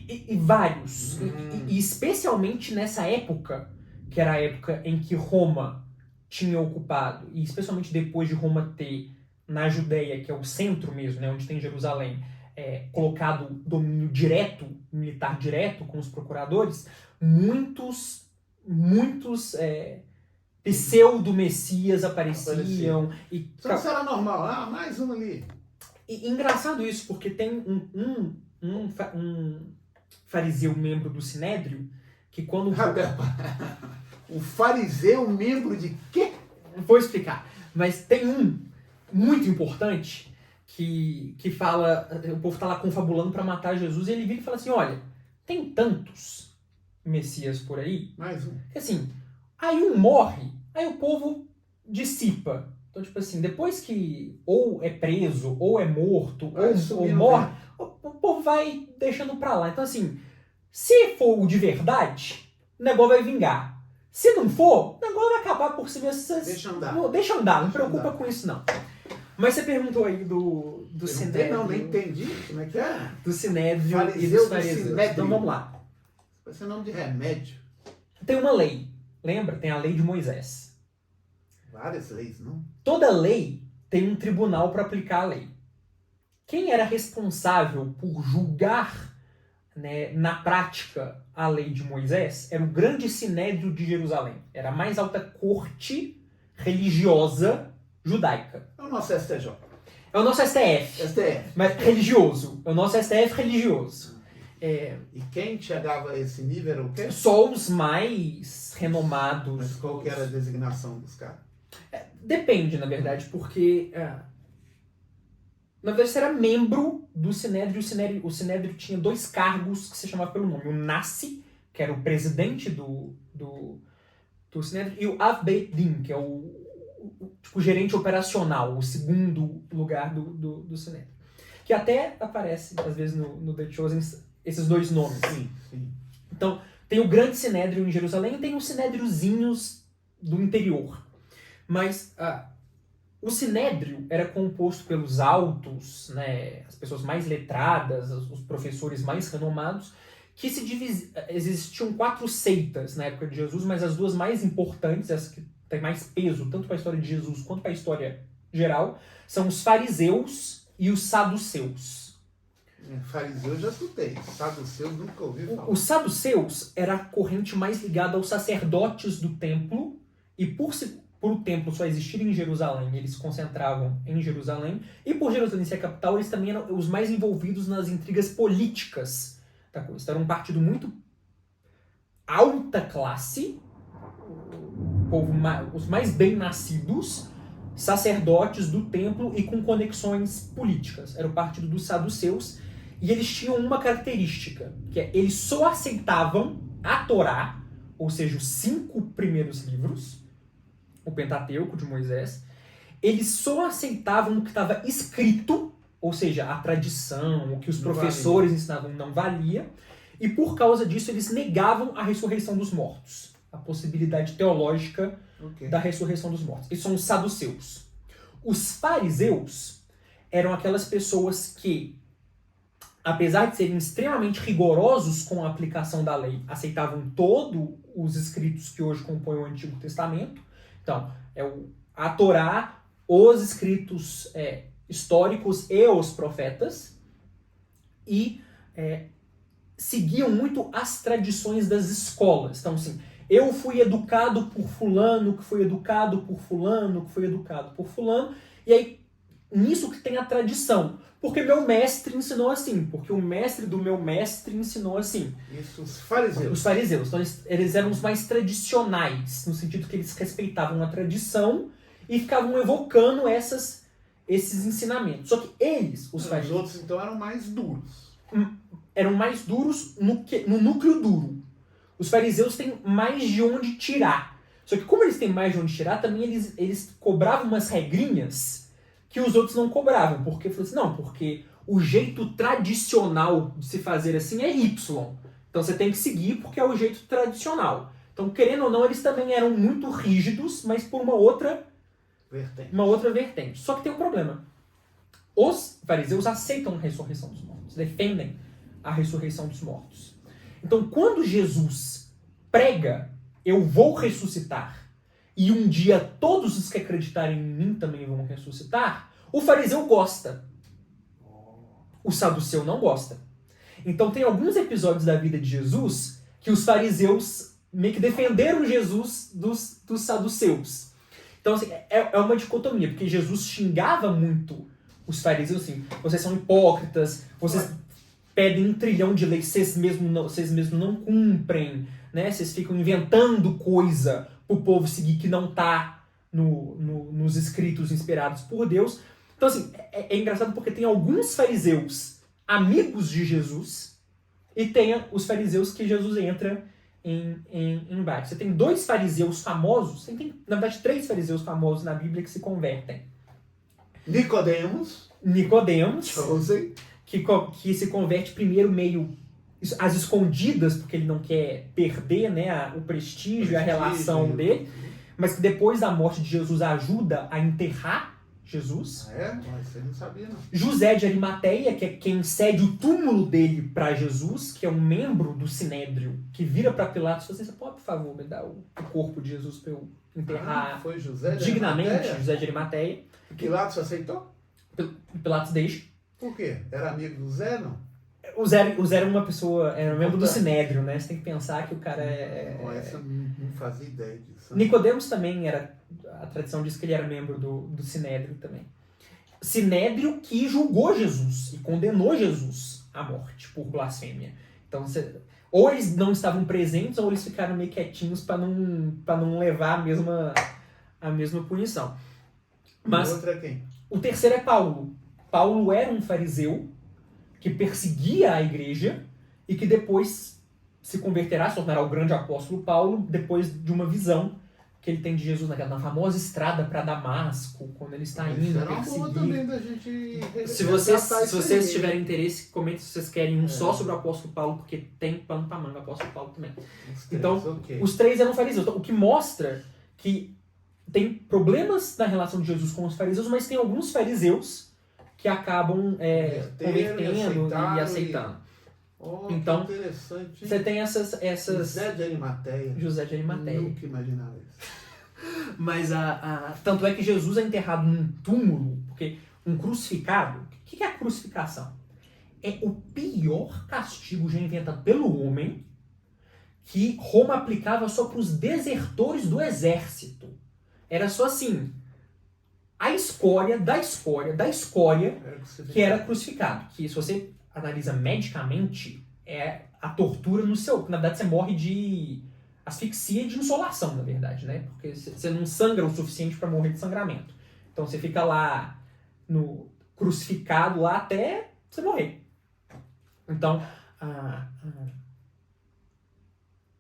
E vários. E especialmente nessa época, que era a época em que Roma tinha ocupado, e especialmente depois de Roma ter, na Judéia, que é o centro mesmo, né, onde tem Jerusalém, colocado domínio direto, militar direto com os procuradores, muitos pseudo-messias apareciam. E Só se era normal, mais um ali. E engraçado isso, porque tem um fariseu membro do Sinédrio que quando... O fariseu membro de quê? Vou explicar. Mas tem um muito importante que fala... O povo tá lá confabulando para matar Jesus e ele vira e fala assim, olha, tem tantos messias por aí, Mais um. que assim, aí um morre, aí o povo dissipa. Então, tipo assim, depois que ou é preso, ou é morto, ou morre, o povo vai deixando pra lá. Então, assim, se for o de verdade, o negócio vai vingar. Se não for, o negócio vai acabar por si mesmo. Deixa andar, não preocupa com isso, não. Mas você perguntou aí do Sinédrio. Não, nem entendi. Como é que é? Do Sinédrio e Fariseu dos do fariseus. Sinédrio. Então, vamos lá. Vai ser nome de remédio. Tem uma lei, lembra? Tem a lei de Moisés. Várias leis, não? Toda lei tem um tribunal para aplicar a lei. Quem era responsável por julgar, né, na prática a lei de Moisés era o grande Sinédrio de Jerusalém. Era a mais alta corte religiosa judaica. É o nosso STJ. É o nosso STF. STF. Mas religioso. É o nosso STF religioso. E quem chegava a esse nível era o quê? Só os mais renomados. Mas qual que era a designação dos caras? Depende, na verdade, porque... na verdade, você era membro do Sinédrio. O Sinédrio tinha dois cargos que se chamavam pelo nome. O Nassi, que era o presidente do Sinédrio, e o Av Beit Din, que é o gerente operacional, o segundo lugar do Sinédrio. Que até aparece, às vezes, no The Chosen, esses dois nomes. Sim, sim. Então, tem o grande Sinédrio em Jerusalém e tem os Sinédriozinhos do interior. Mas o Sinédrio era composto pelos altos, né, as pessoas mais letradas, os professores mais renomados, que existiam 4 seitas na época de Jesus, mas as duas mais importantes, as que têm mais peso, tanto para a história de Jesus quanto para a história geral, são os fariseus e os saduceus. Fariseu eu já escutei, saduceus nunca ouvi falar. Os saduceus era a corrente mais ligada aos sacerdotes do templo, e por o templo só existir em Jerusalém, eles se concentravam em Jerusalém, e por Jerusalém ser a capital, eles também eram os mais envolvidos nas intrigas políticas da coisa. Então, era um partido muito alta classe, o povo, os mais bem-nascidos, sacerdotes do templo e com conexões políticas. Era o partido dos saduceus, e eles tinham uma característica, que é eles só aceitavam a Torá, ou seja, os 5 primeiros livros, o Pentateuco de Moisés. Eles só aceitavam o que estava escrito, ou seja, a tradição, o que os professores ensinavam não valia, e por causa disso eles negavam a ressurreição dos mortos, a possibilidade teológica da ressurreição dos mortos. Esses são os saduceus. Os fariseus eram aquelas pessoas que, apesar de serem extremamente rigorosos com a aplicação da lei, aceitavam todos os escritos que hoje compõem o Antigo Testamento. Então, a Torá, os escritos históricos e os profetas, e seguiam muito as tradições das escolas. Então, assim, eu fui educado por fulano, que foi educado por fulano, que foi educado por fulano, e aí, nisso que tem a tradição. Porque meu mestre ensinou assim, porque o mestre do meu mestre ensinou assim. Isso, os fariseus. Os fariseus. Então, eles eram os mais tradicionais, no sentido que eles respeitavam a tradição e ficavam evocando esses ensinamentos. Só que eles, os fariseus... Os outros, então, eram mais duros. Eram mais duros no núcleo duro. Os fariseus têm mais de onde tirar. Só que como eles têm mais de onde tirar, também eles cobravam umas regrinhas que os outros não cobravam. Porque porque o jeito tradicional de se fazer assim é Y. Então você tem que seguir porque é o jeito tradicional. Então, querendo ou não, eles também eram muito rígidos, mas por uma outra vertente. Só que tem um problema. Os fariseus aceitam a ressurreição dos mortos, defendem a ressurreição dos mortos. Então, quando Jesus prega, eu vou ressuscitar, e um dia todos os que acreditarem em mim também vão ressuscitar, o fariseu gosta. O saduceu não gosta. Então tem alguns episódios da vida de Jesus que os fariseus meio que defenderam Jesus dos saduceus. Então, assim, é uma dicotomia, porque Jesus xingava muito os fariseus, assim, vocês são hipócritas, vocês pedem 1 trilhão de leis, vocês mesmos não cumprem, né? Vocês ficam inventando coisa pro povo seguir que não tá nos escritos inspirados por Deus. Então, assim, é engraçado porque tem alguns fariseus amigos de Jesus e tem os fariseus que Jesus entra em embate. Você tem 2 fariseus famosos, você tem, na verdade, 3 fariseus famosos na Bíblia que se convertem. Nicodemos, Chosen, que se converte primeiro meio às escondidas, porque ele não quer perder, né, o prestígio e a relação dele, mas que depois da morte de Jesus ajuda a enterrar Jesus. Mas você não sabia, não. José de Arimateia, que é quem cede o túmulo dele para Jesus, que é um membro do Sinédrio, que vira para Pilatos e fala assim, você pode, por favor, me dar o corpo de Jesus para eu enterrar Foi José de dignamente? Arimateia? José de Arimateia. Pilatos aceitou? Pilatos deixa. Por quê? Era amigo do Zé, não? O Zé era uma pessoa, era um membro do Sinédrio, né? Você tem que pensar que o cara Essa eu não fazia ideia disso. Nicodemos também era, a tradição diz que ele era membro do Sinédrio também. Sinédrio que julgou Jesus e condenou Jesus à morte por blasfêmia. Então, ou eles não estavam presentes ou eles ficaram meio quietinhos para não levar a mesma punição. Mas o outro é quem? O terceiro é Paulo. Paulo era um fariseu que perseguia a igreja e que depois se converterá, se tornará o grande apóstolo Paulo, depois de uma visão que ele tem de Jesus na famosa estrada para Damasco, quando ele está indo perseguir. Também da gente se vocês tiverem interesse, comentem se vocês querem só sobre o apóstolo Paulo, porque tem pano para manga o apóstolo Paulo também. Então, os 3 eram fariseus. Então, o que mostra que tem problemas na relação de Jesus com os fariseus, mas tem alguns fariseus que acabam convertendo e aceitando. Então, interessante. Você tem essas... José de Arimateia. Nunca imaginava isso. Mas tanto é que Jesus é enterrado num túmulo, porque um crucificado... O que é a crucificação? É o pior castigo já inventado pelo homem que Roma aplicava só para os desertores do exército. Era só assim... A escória da escória que era crucificado. Que se você analisa medicamente, é a tortura no seu... Na verdade, você morre de asfixia e de insolação, na verdade, né? Porque você não sangra o suficiente para morrer de sangramento. Então você fica lá crucificado lá até você morrer. Então,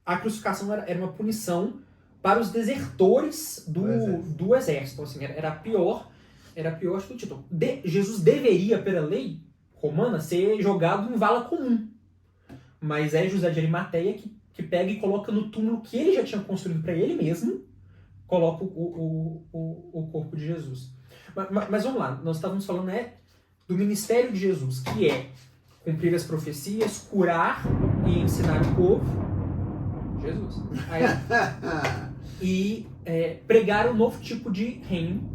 a crucificação era uma punição para os desertores do exército. Então, assim, era a pior atitude. Então, Jesus deveria, pela lei romana, ser jogado em vala comum. Mas é José de Arimateia que pega e coloca no túmulo que ele já tinha construído para ele mesmo, coloca o corpo de Jesus. Mas vamos lá, nós estávamos falando do ministério de Jesus, que é cumprir as profecias, curar e ensinar o povo. Jesus. E pregar um novo tipo de reino.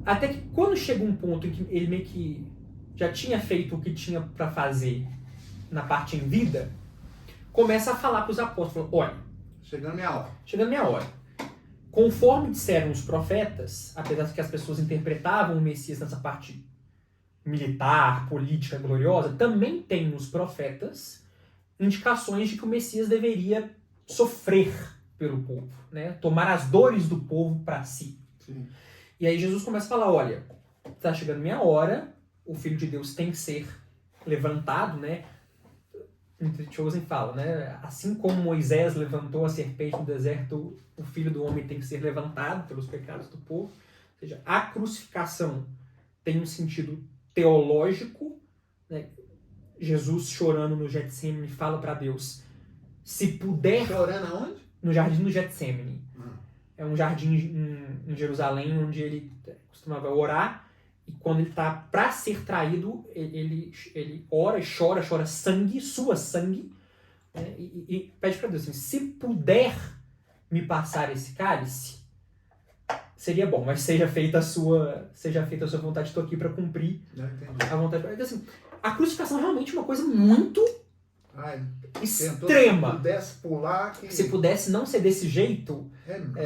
Até que quando chega um ponto em que ele meio que já tinha feito o que tinha para fazer na parte em vida, começa a falar para os apóstolos, olha, chegando minha hora. Conforme disseram os profetas, apesar de que as pessoas interpretavam o Messias nessa parte militar, política, gloriosa, também tem nos profetas indicações de que o Messias deveria sofrer pelo povo, né? Tomar as dores do povo para si. Sim. E aí Jesus começa a falar, olha, está chegando minha hora, o Filho de Deus tem que ser levantado, né? Chosen fala, né? Assim como Moisés levantou a serpente no deserto, o Filho do Homem tem que ser levantado pelos pecados do povo. Ou seja, a crucificação tem um sentido teológico, né? Jesus chorando no Getsemane fala para Deus, se puder... Chorando aonde? No jardim do Getsemane. É um jardim em Jerusalém onde ele costumava orar, e quando ele está para ser traído, ele ora e chora sangue, sua sangue, né? E pede para Deus assim, se puder me passar esse cálice, seria bom, mas seja feita a sua vontade, estou aqui para cumprir a vontade. Então, assim, a crucificação é realmente uma coisa muito Ai, extrema. Se pudesse pular... Se pudesse não ser desse jeito,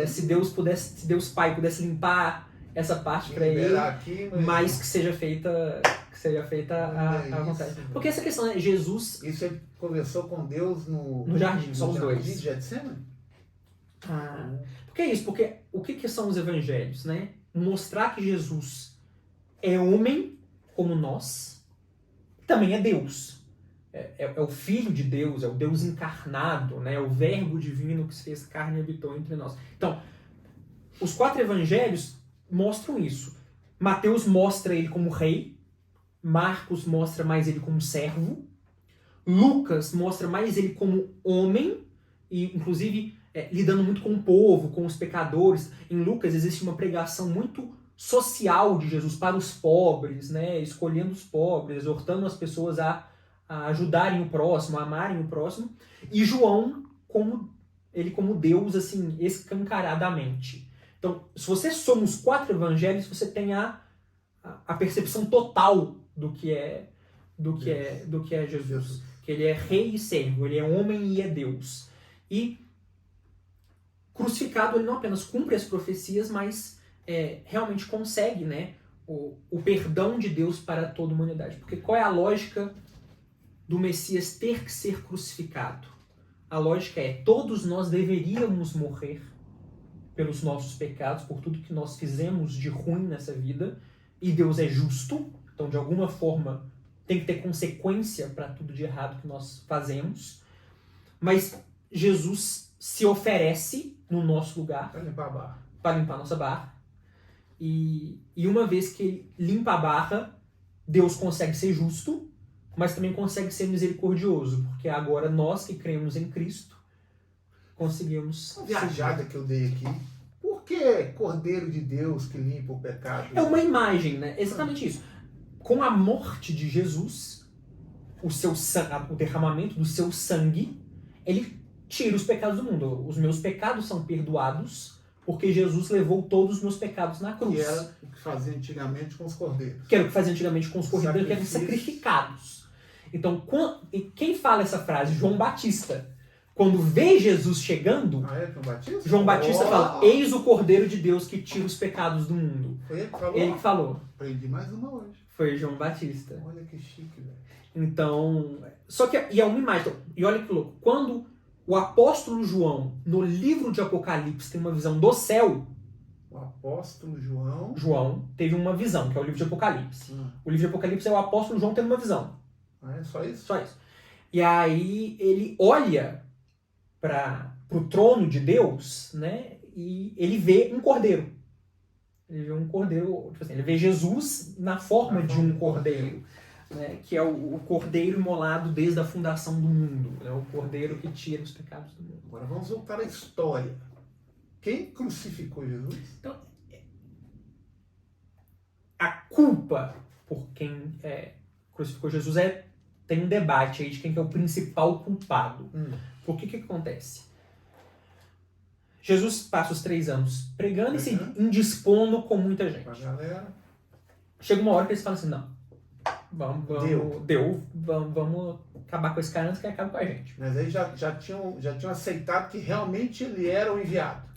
se Deus Pai pudesse limpar essa parte para ele, aqui, mas que seja feita a vontade. Porque essa questão, né? Jesus... Isso ele conversou com Deus no jardim, só os dois. De Getsemane? Porque é isso, porque o que são os evangelhos, né? Mostrar que Jesus é homem como nós, também é Deus. É o Filho de Deus, é o Deus encarnado, né? É o Verbo divino que se fez carne e habitou entre nós. Então, os 4 evangelhos mostram isso. Mateus mostra ele como rei, Marcos mostra mais ele como servo, Lucas mostra mais ele como homem, e inclusive lidando muito com o povo, com os pecadores. Em Lucas existe uma pregação muito social de Jesus para os pobres, né? Escolhendo os pobres, exortando as pessoas a ajudarem o próximo, a amarem o próximo. E João como Deus, assim, escancaradamente. Então, se você soma os 4 evangelhos, você tem a percepção total do que é Jesus. Que ele é rei e servo, ele é homem e é Deus. E crucificado, ele não apenas cumpre as profecias, mas realmente consegue, né, o perdão de Deus para toda a humanidade. Porque qual é a lógica do Messias ter que ser crucificado? A lógica é: todos nós deveríamos morrer pelos nossos pecados, por tudo que nós fizemos de ruim nessa vida, e Deus é justo, então de alguma forma tem que ter consequência para tudo de errado que nós fazemos, mas Jesus se oferece no nosso lugar para limpar a barra, para limpar a nossa barra, e uma vez que ele limpa a barra, Deus consegue ser justo, mas também consegue ser misericordioso, porque agora nós que cremos em Cristo conseguimos... Uma viajada que eu dei aqui. Por que Cordeiro de Deus que limpa o pecado? É uma imagem, né? Exatamente isso. Com a morte de Jesus, o derramamento do seu sangue, ele tira os pecados do mundo. Os meus pecados são perdoados porque Jesus levou todos os meus pecados na cruz. Que era o que fazia antigamente com os cordeiros. Que era o que fazia antigamente com os cordeiros, que eram sacrificados. Então, quem fala essa frase? João Batista. Quando vê Jesus chegando, João Batista? João Batista fala: eis o Cordeiro de Deus que tira os pecados do mundo. Foi ele que falou? Ele que falou. Aprendi mais uma hoje. Foi João Batista. Olha que chique, velho. Então, e é uma imagem. E olha que louco. Quando o apóstolo João, no livro de Apocalipse, tem uma visão do céu. O apóstolo João. João teve uma visão, que é o livro de Apocalipse. O livro de Apocalipse é o apóstolo João tendo uma visão. É só isso? Só isso. E aí ele olha para o trono de Deus, né? E ele vê um cordeiro. Ele vê um cordeiro, tipo assim, ele vê Jesus na forma de um cordeiro, né? Que é o cordeiro imolado desde a fundação do mundo, né? O cordeiro que tira os pecados do mundo. Agora vamos voltar à história. Quem crucificou Jesus? Então, a culpa por quem crucificou Jesus tem um debate aí de quem que é o principal culpado. Por que acontece? Jesus passa os 3 anos pregando e se indispondo com muita gente. Chega uma hora que eles falam assim: não, vamos acabar com esse cara antes que ele acabe com a gente. Mas aí já tinham aceitado que realmente ele era o enviado.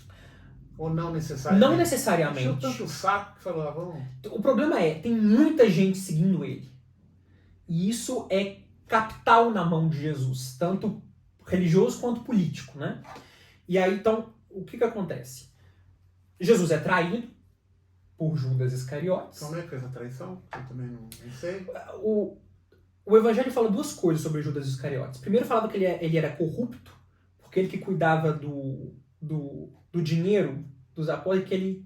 Ou não necessariamente? Não necessariamente. Encheu tanto o saco que falou: vamos... O problema tem muita gente seguindo ele. E isso é capital na mão de Jesus, tanto religioso quanto político, né? E aí, então, o que acontece? Jesus é traído por Judas Iscariotes. Como é que é essa traição? Eu também não sei. O Evangelho fala 2 coisas sobre Judas Iscariotes. Primeiro, falava que ele era corrupto, porque ele que cuidava do dinheiro dos apóstolos, que ele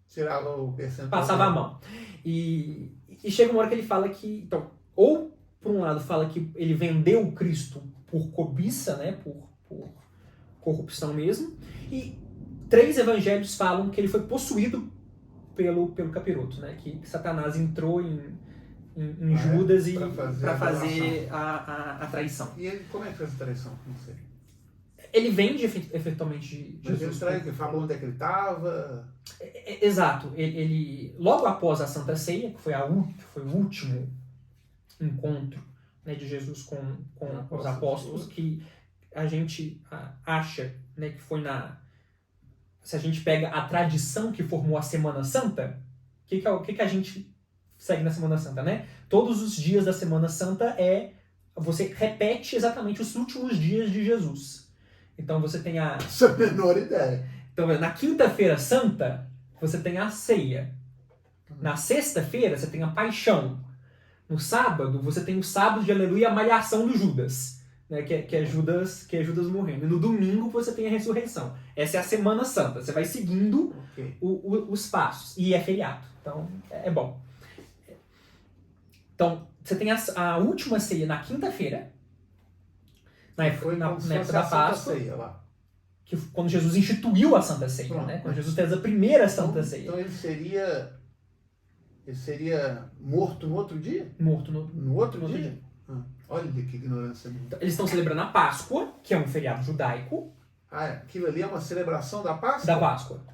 tirava o percentual, passava a mão. E chega uma hora que ele fala que... Então, ou, por um lado, fala que ele vendeu o Cristo por cobiça, né, por corrupção mesmo, e 3 evangelhos falam que ele foi possuído pelo capiroto, né, que Satanás entrou em Judas para fazer a traição. E ele, como é que fez a traição? Não sei. Ele vende efetivamente de Mas Jesus. ele falou onde é que ele estava? Exato. Ele, logo após a Santa Ceia, que foi o último encontro né, de Jesus com os Apóstolos. apóstolos, que a gente acha, né, que foi se a gente pega a tradição que formou a Semana Santa, o que a gente segue na Semana Santa, né? Todos os dias da Semana Santa você repete exatamente os últimos dias de Jesus. Então você tem Essa é a menor ideia. Então, na Quinta-feira Santa, você tem a ceia. Na sexta-feira, você tem a paixão. No sábado, você tem o sábado de aleluia e a malhação do Judas, né? que é Judas morrendo. E no domingo, você tem a ressurreição. Essa é a Semana Santa. Você vai seguindo os passos. E é feriado. Então, é bom. Então, você tem a última ceia na quinta-feira, na época da Páscoa, Ceia, lá. que quando Jesus instituiu a Santa Ceia, Pronto. né? Quando Jesus fez a primeira Santa Ceia. Então ele seria morto no outro dia? Morto No outro dia? Olha que ignorância. Então, eles estão celebrando a Páscoa, que é um feriado judaico. Aquilo ali é uma celebração da Páscoa? Da Páscoa.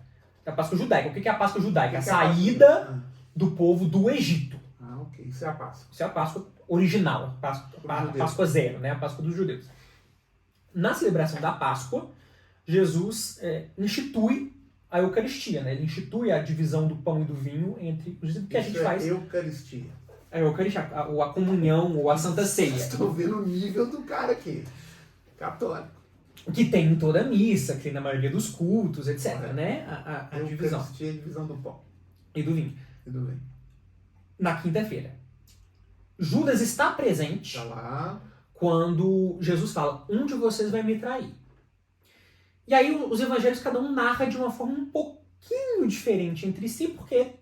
Da Páscoa judaica. O que é a Páscoa judaica? A que saída do povo do Egito. Ok. Isso é a Páscoa. Isso é a Páscoa original. A Páscoa zero, né? A Páscoa dos judeus. Na celebração da Páscoa, Jesus institui a Eucaristia, né? Ele institui a divisão do pão e do vinho entre os discípulos, que a gente faz. Eucaristia. A Eucaristia, ou a comunhão, ou a Santa Ceia. Estou vendo o nível do cara aqui. Católico. Que tem em toda a missa, que tem na maioria dos cultos, etc. Né? A divisão. Eucaristia é a divisão do pão. E do vinho. E do vinho. Na quinta-feira. Judas está presente Tá lá. quando Jesus fala, um de vocês vai me trair. E aí os evangelhos, cada um narra de uma forma um pouquinho diferente entre si, porque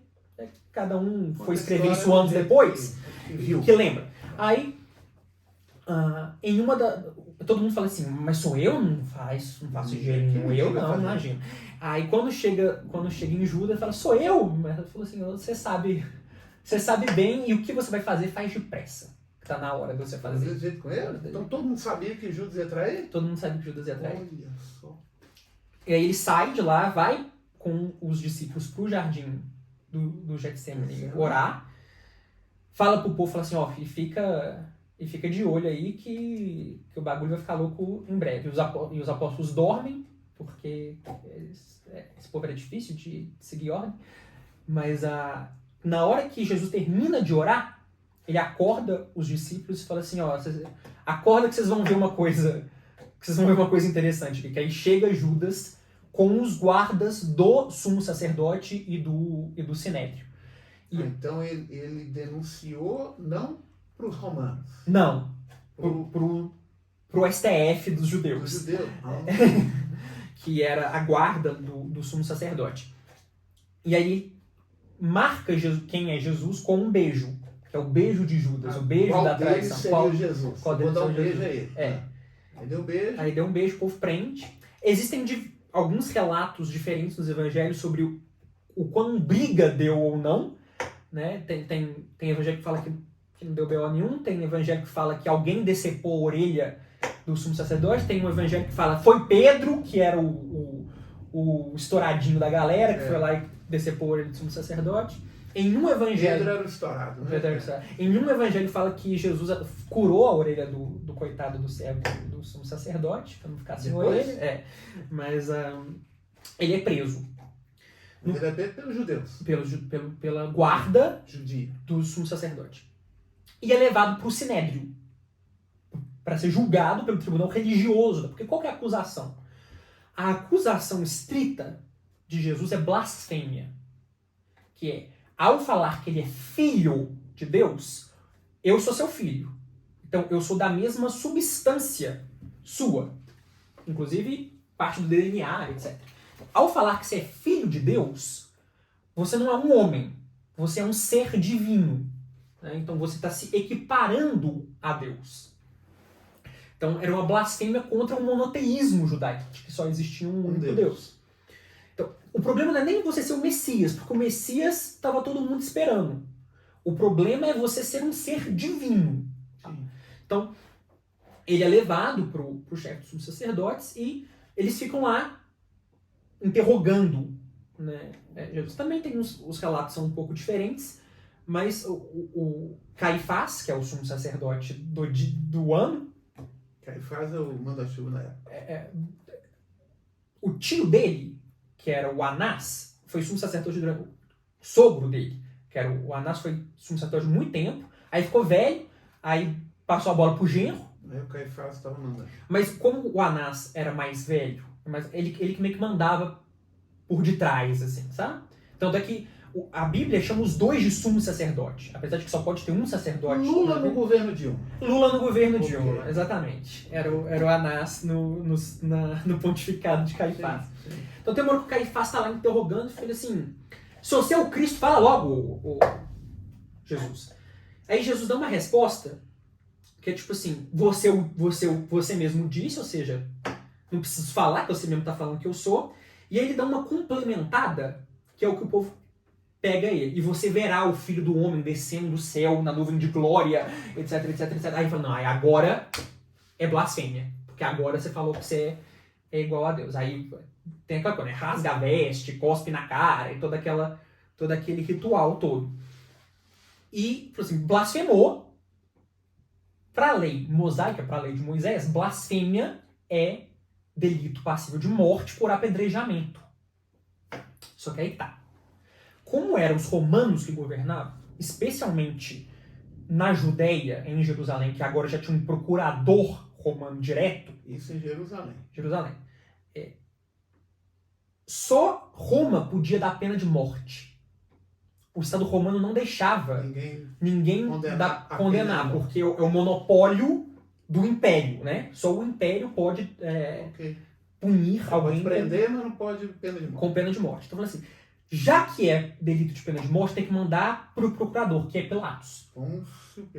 cada um foi escrever isso anos depois, que lembra. Aí, em uma todo mundo fala assim, mas sou eu? Não faço de jeito nenhum. Eu não, imagina. Aí quando chega em Judas, fala, sou eu? Mas ela falou assim, você sabe bem, e o que você vai fazer, faz depressa. Tá na hora de você fazer. Desse jeito com ele? Então todo mundo sabia que Judas ia trair? Todo mundo sabia que Judas ia trair. Olha só. E aí ele sai de lá, vai com os discípulos pro jardim do Getsemane orar, fala pro povo, fala assim, ó, e fica de olho aí que o bagulho vai ficar louco em breve. E os apóstolos dormem, porque esse povo era difícil de seguir ordem, mas na hora que Jesus termina de orar, ele acorda os discípulos e fala assim, ó, acorda que vocês vão ver uma coisa interessante, que aí chega Judas com os guardas do sumo sacerdote e do sinédrio. Então ele denunciou não para os romanos. Não, pro STF dos judeus. Os judeus. Que era a guarda do sumo sacerdote. E aí marca quem é Jesus com um beijo, que é o beijo de Judas, o beijo da traição. Seria Jesus. Qual Vou dar um Jesus? beijo a ele. Aí deu um beijo. O povo prende. Existem alguns relatos diferentes nos evangelhos sobre o quão briga deu ou não. Né? Tem evangelho que fala que não deu B.O. nenhum, tem evangelho que fala que alguém decepou a orelha do sumo sacerdote, tem um evangelho que fala foi Pedro, que era o estouradinho da galera, que foi lá e decepou a orelha do sumo sacerdote. Em um evangelho... Pedro era o estourado, né? Em um evangelho fala que Jesus curou a orelha do coitado do servo do sumo sacerdote, para não ficar sem orelha. Mas ele é preso. Ele é preso pelos judeus. Pela guarda judia do sumo sacerdote. E é levado para o sinédrio, para ser julgado pelo tribunal religioso. Porque qual que é a acusação? A acusação estrita de Jesus é blasfêmia. Que é, ao falar que ele é filho de Deus, eu sou seu filho. Então, eu sou da mesma substância sua. Inclusive, parte do DNA, etc. Ao falar que você é filho de Deus, você não é um homem. Você é um ser divino. Né? Então, você está se equiparando a Deus. Então, era uma blasfêmia contra o monoteísmo judaico, de que só existia um único Deus. Então, o problema não é nem você ser o Messias, porque o Messias estava todo mundo esperando. O problema é você ser um ser divino. Então, ele é levado para o chefe dos sacerdotes e eles ficam lá interrogando. Né? Jesus também tem os relatos são um pouco diferentes, Mas o Caifás, que é o sumo sacerdote do ano, Caifás é o manda-chuva na época. O tio dele, que era o Anás, foi sumo sacerdote durante o sogro dele, que era o Anás, foi sumo sacerdote muito tempo, aí ficou velho, aí passou a bola pro genro. Aí o Caifás estava mandando. Mas como o Anás era mais velho, ele que meio que mandava por detrás, assim, sabe? Tanto é que a Bíblia chama os dois de sumo sacerdote, apesar de que só pode ter um sacerdote. Lula no governo Dilma. Lula no governo Dilma, exatamente. Era o Anás no pontificado de Caifás. Sim. Então tem uma hora que o Caifás está lá interrogando e fala assim, se você é o Cristo, fala logo, o Jesus. Aí Jesus dá uma resposta que é tipo assim, você mesmo disse, ou seja, não preciso falar, que você mesmo está falando que eu sou. E aí ele dá uma complementada, que é o que o povo pega ele. E você verá o Filho do Homem descendo do céu na nuvem de glória, etc, etc, etc. Aí ele fala, não, aí agora é blasfêmia. Porque agora você falou que você é igual a Deus. Aí tem aquela coisa, né? Rasga a veste, cospe na cara, e todo aquele ritual todo. E, assim, blasfemou. Para a lei mosaica, para a lei de Moisés, blasfêmia é delito passível de morte por apedrejamento. Só que aí tá. Como eram os romanos que governavam, especialmente na Judéia, em Jerusalém, que agora já tinha um procurador romano direto. Isso em Jerusalém. Só Roma podia dar pena de morte. O Estado romano não deixava ninguém condenar porque é o monopólio do império, né? Só o império pode punir Você alguém pode prender, mas não pode pena de morte. Com pena de morte. Então, assim, já que é delito de pena de morte, tem que mandar para o procurador, que é Pilatos.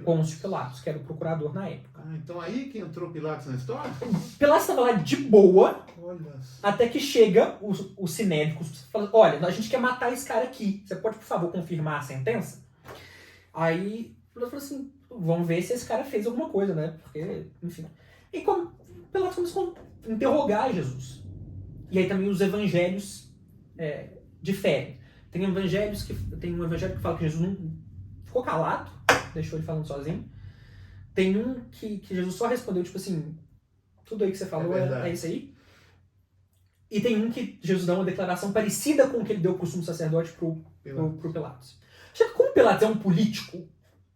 Pôncio Pilatos, que era o procurador na época. Então aí que entrou Pilatos na história? Pilatos estava lá de boa, Olha. Até que chega o sinédrico e fala, olha, a gente quer matar esse cara aqui. Você pode, por favor, confirmar a sentença? Aí Pilatos falou assim, vamos ver se esse cara fez alguma coisa, né? Porque, enfim. E Pilatos começou a interrogar Jesus. E aí também os evangelhos diferem. Tem um evangelho que fala que Jesus não ficou calado, deixou ele falando sozinho. Tem um que Jesus só respondeu, tipo assim, tudo aí que você falou é isso aí. E tem um que Jesus dá uma declaração parecida com o que ele deu pro sumo sacerdote pro Pilatos. Só que como Pilatos é um político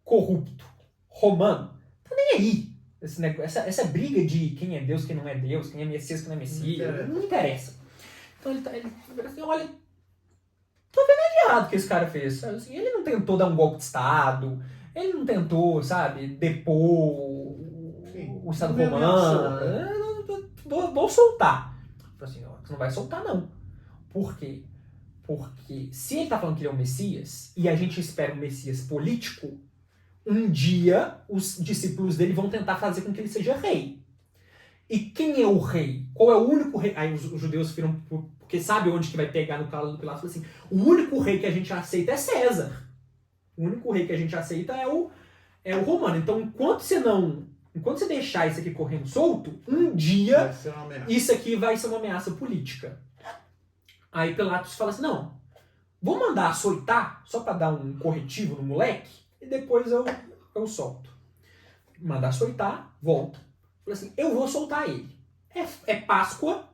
corrupto, romano, tá nem aí. Essa briga de quem é Deus, quem não é Deus, quem é Messias, quem não é Messias, não interessa. Então ele fala assim, olha, tô vendo errado o que esse cara fez. Sabe? Assim, ele não tentou dar um golpe de Estado, ele não tentou, sabe, depor o Estado romano. Vou soltar. Assim, você não vai soltar, não. Por quê? Porque se ele tá falando que ele é o Messias, e a gente espera um Messias político, um dia os discípulos dele vão tentar fazer com que ele seja rei. E quem é o rei? Qual é o único rei? Aí os judeus viram, porque sabe onde que vai pegar no calo do Pilatos, falam assim, o único rei que a gente aceita é César. O único rei que a gente aceita é o romano. Então, enquanto você deixar isso aqui correndo solto, um dia isso aqui vai ser uma ameaça política. Aí Pilatos fala assim, não, vou mandar açoitar, só para dar um corretivo no moleque, e depois eu solto. Manda açoitar, volta. Fala assim, eu vou soltar ele. É Páscoa,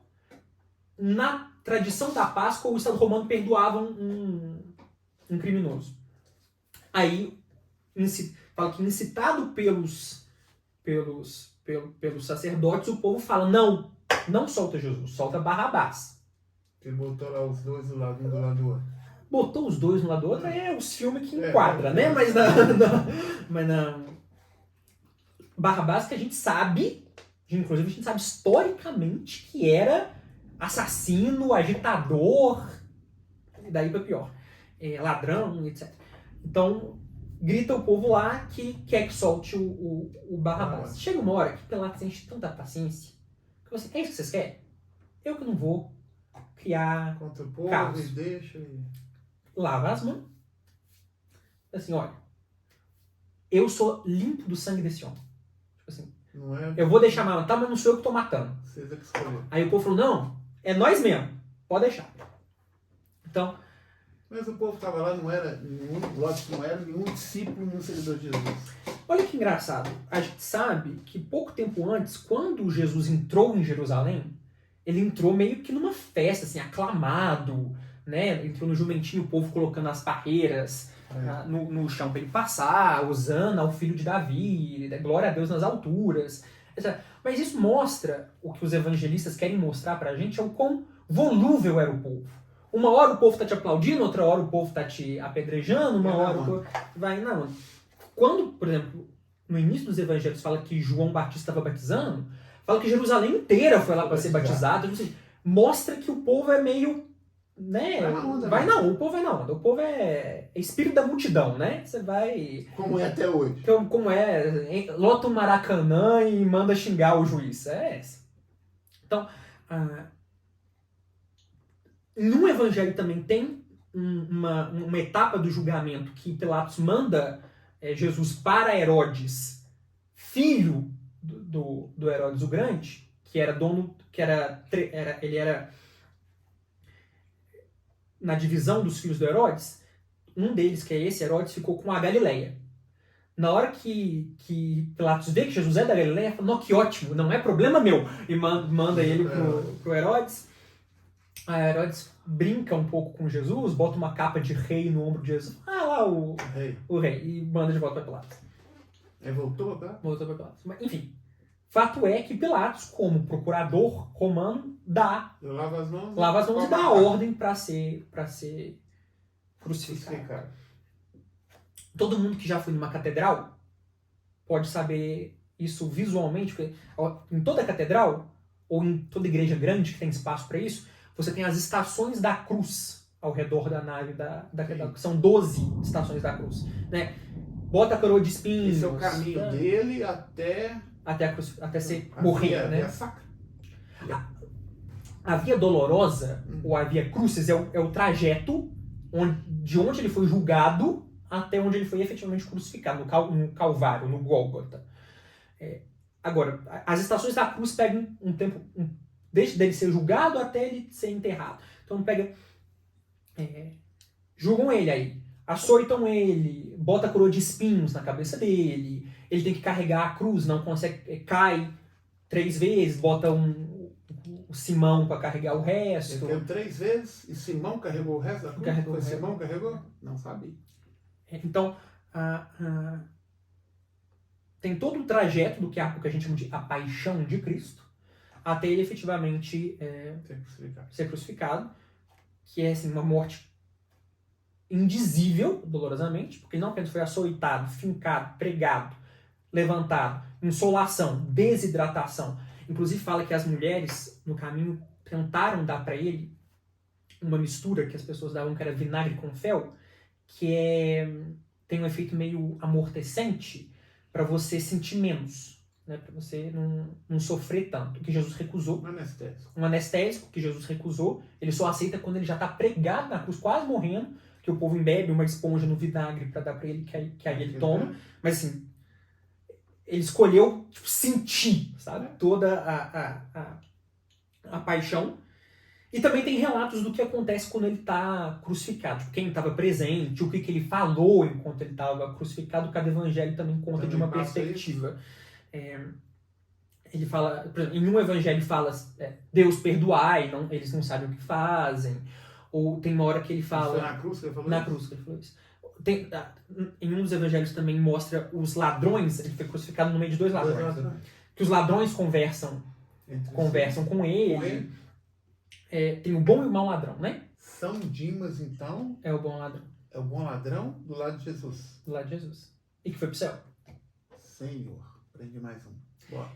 na tradição da Páscoa, o Estado romano perdoava um criminoso. Aí, fala que incitado pelos sacerdotes, o povo fala, não solta Jesus, solta Barrabás. Ele botou lá os dois do lado, um do lado do outro. Botou os dois no lado do outro, é os filmes que enquadra, né? Mas na Barrabás que a gente sabe, inclusive a gente sabe historicamente que era assassino, agitador, e daí pra pior, ladrão, etc. Então, grita o povo lá que quer que solte o Barrabás. Chega uma hora que Pilatos enche tanta paciência que você, é isso que vocês querem? Eu que não vou criar contra o povo caos. E deixa Lava as mãos. Assim, olha, eu sou limpo do sangue desse homem. Tipo assim, eu vou deixar matar, mas não sou eu que tô matando. Vocês é que escolheram. Aí o povo falou, não, é nós mesmo, pode deixar. Então, Mas o povo estava lá, não era nenhum discípulo, nenhum seguidor de Jesus. Olha que engraçado. A gente sabe que pouco tempo antes, quando Jesus entrou em Jerusalém, ele entrou meio que numa festa, assim, aclamado, né? Entrou no jumentinho, o povo colocando as parreiras no chão para ele passar, Hosana ao filho de Davi, glória a Deus nas alturas. Mas isso mostra o que os evangelistas querem mostrar pra gente, é o quão volúvel era o povo. Uma hora o povo tá te aplaudindo, outra hora o povo tá te apedrejando, uma hora o povo vai... Não. Quando, por exemplo, no início dos evangelhos fala que João Batista estava batizando, fala que Jerusalém inteira foi lá para ser batizada. Mostra que o povo é meio... né? Vai na onda, o povo vai na onda. O povo é espírito da multidão, né? Você vai... Como é até hoje. Como é... Lota o Maracanã e manda xingar o juiz. É essa. Então... No Evangelho também tem uma etapa do julgamento que Pilatos manda Jesus para Herodes, filho do Herodes o Grande, que era dono, ele era na divisão dos filhos do Herodes. Um deles, que é esse Herodes, ficou com a Galileia. Na hora que Pilatos vê que Jesus é da Galileia, fala, que ótimo, não é problema meu, e manda ele pro Herodes. A Herodes brinca um pouco com Jesus, bota uma capa de rei no ombro de Jesus. Lá o rei. E manda de volta para Pilatos. Voltou para Pilatos. Mas, enfim, fato é que Pilatos, como procurador romano, lava as mãos e dá a ordem para ser crucificado. Todo mundo que já foi numa catedral pode saber isso visualmente, porque em toda catedral, ou em toda igreja grande que tem espaço para isso, você tem as estações da cruz ao redor da nave da catedral, que são 12 estações da cruz. Né? Bota a coroa de espinhos. Esse é o caminho dele até ser morrer. Né? A via dolorosa, ou a via crucis, é o trajeto de onde ele foi julgado até onde ele foi efetivamente crucificado, no Calvário, no Gólgota. Agora, as estações da cruz pegam um tempo... desde dele ser julgado até ele ser enterrado. Então pega... julgam ele aí. Açoitam ele. Bota a coroa de espinhos na cabeça dele. Ele tem que carregar a cruz. Não consegue... cai 3 vezes. Bota o Simão para carregar o resto. Ele caiu 3 vezes e Simão carregou o resto da cruz? Simão carregou? Não sabia. Então... tem todo o trajeto do que a gente chama de a paixão de Cristo, até ele efetivamente ser crucificado, que é assim, uma morte indizível, dolorosamente, porque ele não apenas foi açoitado, fincado, pregado, levantado, insolação, desidratação. Inclusive fala que as mulheres, no caminho, tentaram dar para ele uma mistura que as pessoas davam, que era vinagre com fel, que tem um efeito meio amortecente para você sentir menos. Né, para você não sofrer tanto, que Jesus recusou. Um anestésico que Jesus recusou. Ele só aceita quando ele já está pregado na cruz, quase morrendo, que o povo embebe uma esponja no vinagre para dar para ele, que aí ele toma. Mas assim, ele escolheu sentir, sabe, toda a paixão. E também tem relatos do que acontece quando ele está crucificado. Tipo, quem estava presente, o que ele falou enquanto ele estava crucificado. Cada evangelho também conta de uma perspectiva. Ele fala, por exemplo, em um evangelho fala Deus perdoai, eles não sabem o que fazem. Ou tem uma hora que ele fala... Foi na cruz que ele falou isso? Na cruz que ele falou isso. Em um dos evangelhos também mostra os ladrões, ele foi crucificado no meio de 2 ladrões. Que os ladrões conversam com ele. Tem o bom e o mau ladrão, né? São Dimas, então... É o bom ladrão. É o bom ladrão do lado de Jesus. Do lado de Jesus. E que foi pro céu. Senhor. Aprendi mais um. Boa.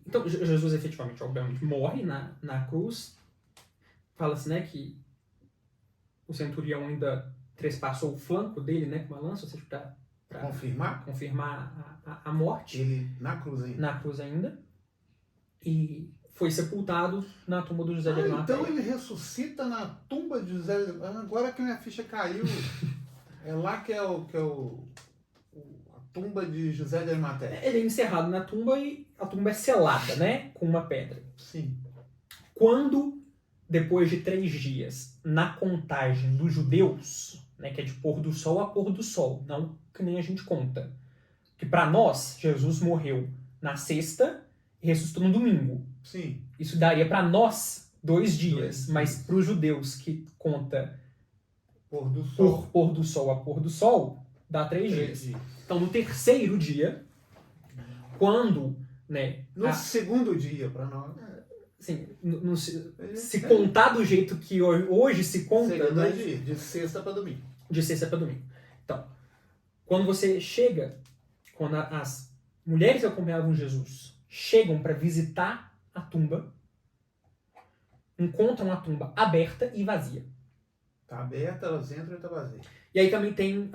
Então, Jesus efetivamente, obviamente, morre na cruz. Fala-se, né, que o centurião ainda trespassou o flanco dele, né, com uma lança, ou seja, para confirmar a morte. Ele na cruz ainda. E foi sepultado na tumba do José de Arimateia. Então ele ressuscita na tumba de José de Arimateia. Agora que minha ficha caiu. É lá que é a tumba de José de Arimateia. Ele é encerrado na tumba e a tumba é selada, né, com uma pedra. Sim. Quando depois de 3 dias, na contagem dos judeus, né, que é de pôr do sol a pôr do sol, não que nem a gente conta. Que para nós, Jesus morreu na sexta e ressuscitou no domingo. Sim. Isso daria para nós 2 dias, 2 dias. mas para os judeus que conta Pôr do sol. por pôr do sol a pôr do sol, dá 3 dias. Então, no terceiro dia, quando, né, No segundo dia, para nós. assim, se contar do jeito que hoje se conta, Seria né, 2 dias, de sexta para domingo. de sexta para domingo. Então, quando você chega, quando as mulheres que acompanhavam Jesus chegam para visitar a tumba, encontram a tumba aberta e vazia. Está aberta, elas entram e está vazia. E aí também tem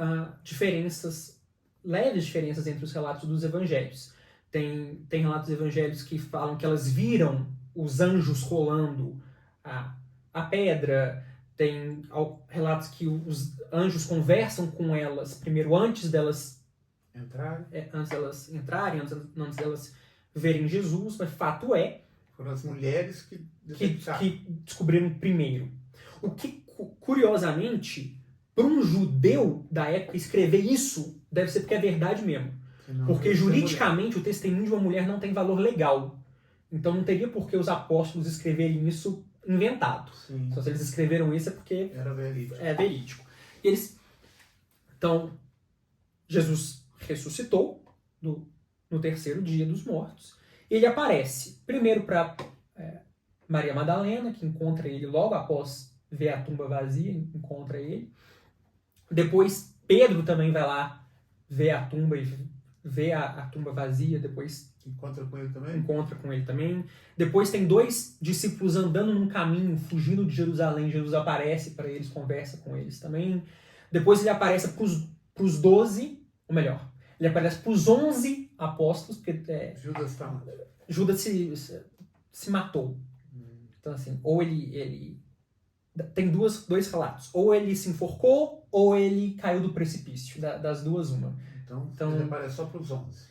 leves diferenças entre os relatos dos evangelhos. Tem relatos dos evangelhos que falam que elas viram os anjos rolando a pedra. Tem relatos que os anjos conversam com elas primeiro antes delas entrarem, antes delas verem Jesus, mas fato é Foram as mulheres que descobriram primeiro. O que, curiosamente, para um judeu da época escrever isso deve ser porque é verdade mesmo. Porque juridicamente o testemunho de uma mulher não tem valor legal. Então não teria por que os apóstolos escreverem isso inventado. Sim. Só se eles escreveram isso é porque Era verídico. é verídico. Então, Jesus ressuscitou no terceiro dia dos mortos. Ele aparece primeiro para Maria Madalena, que encontra ele logo após ver a tumba vazia, encontra ele. Depois Pedro também vai lá ver a tumba e vê a tumba vazia, depois Encontra com ele também? encontra com ele também. Depois tem 2 discípulos andando num caminho, fugindo de Jerusalém. Jesus aparece para eles, conversa com eles também. Depois ele aparece para os 12, ou melhor, ele aparece para os 11 apóstolos, porque Judas está. Judas se matou. Então assim, ou ele tem dois relatos. Ou ele se enforcou, ou ele caiu do precipício. Das duas, uma. Então ele aparece só para os 11.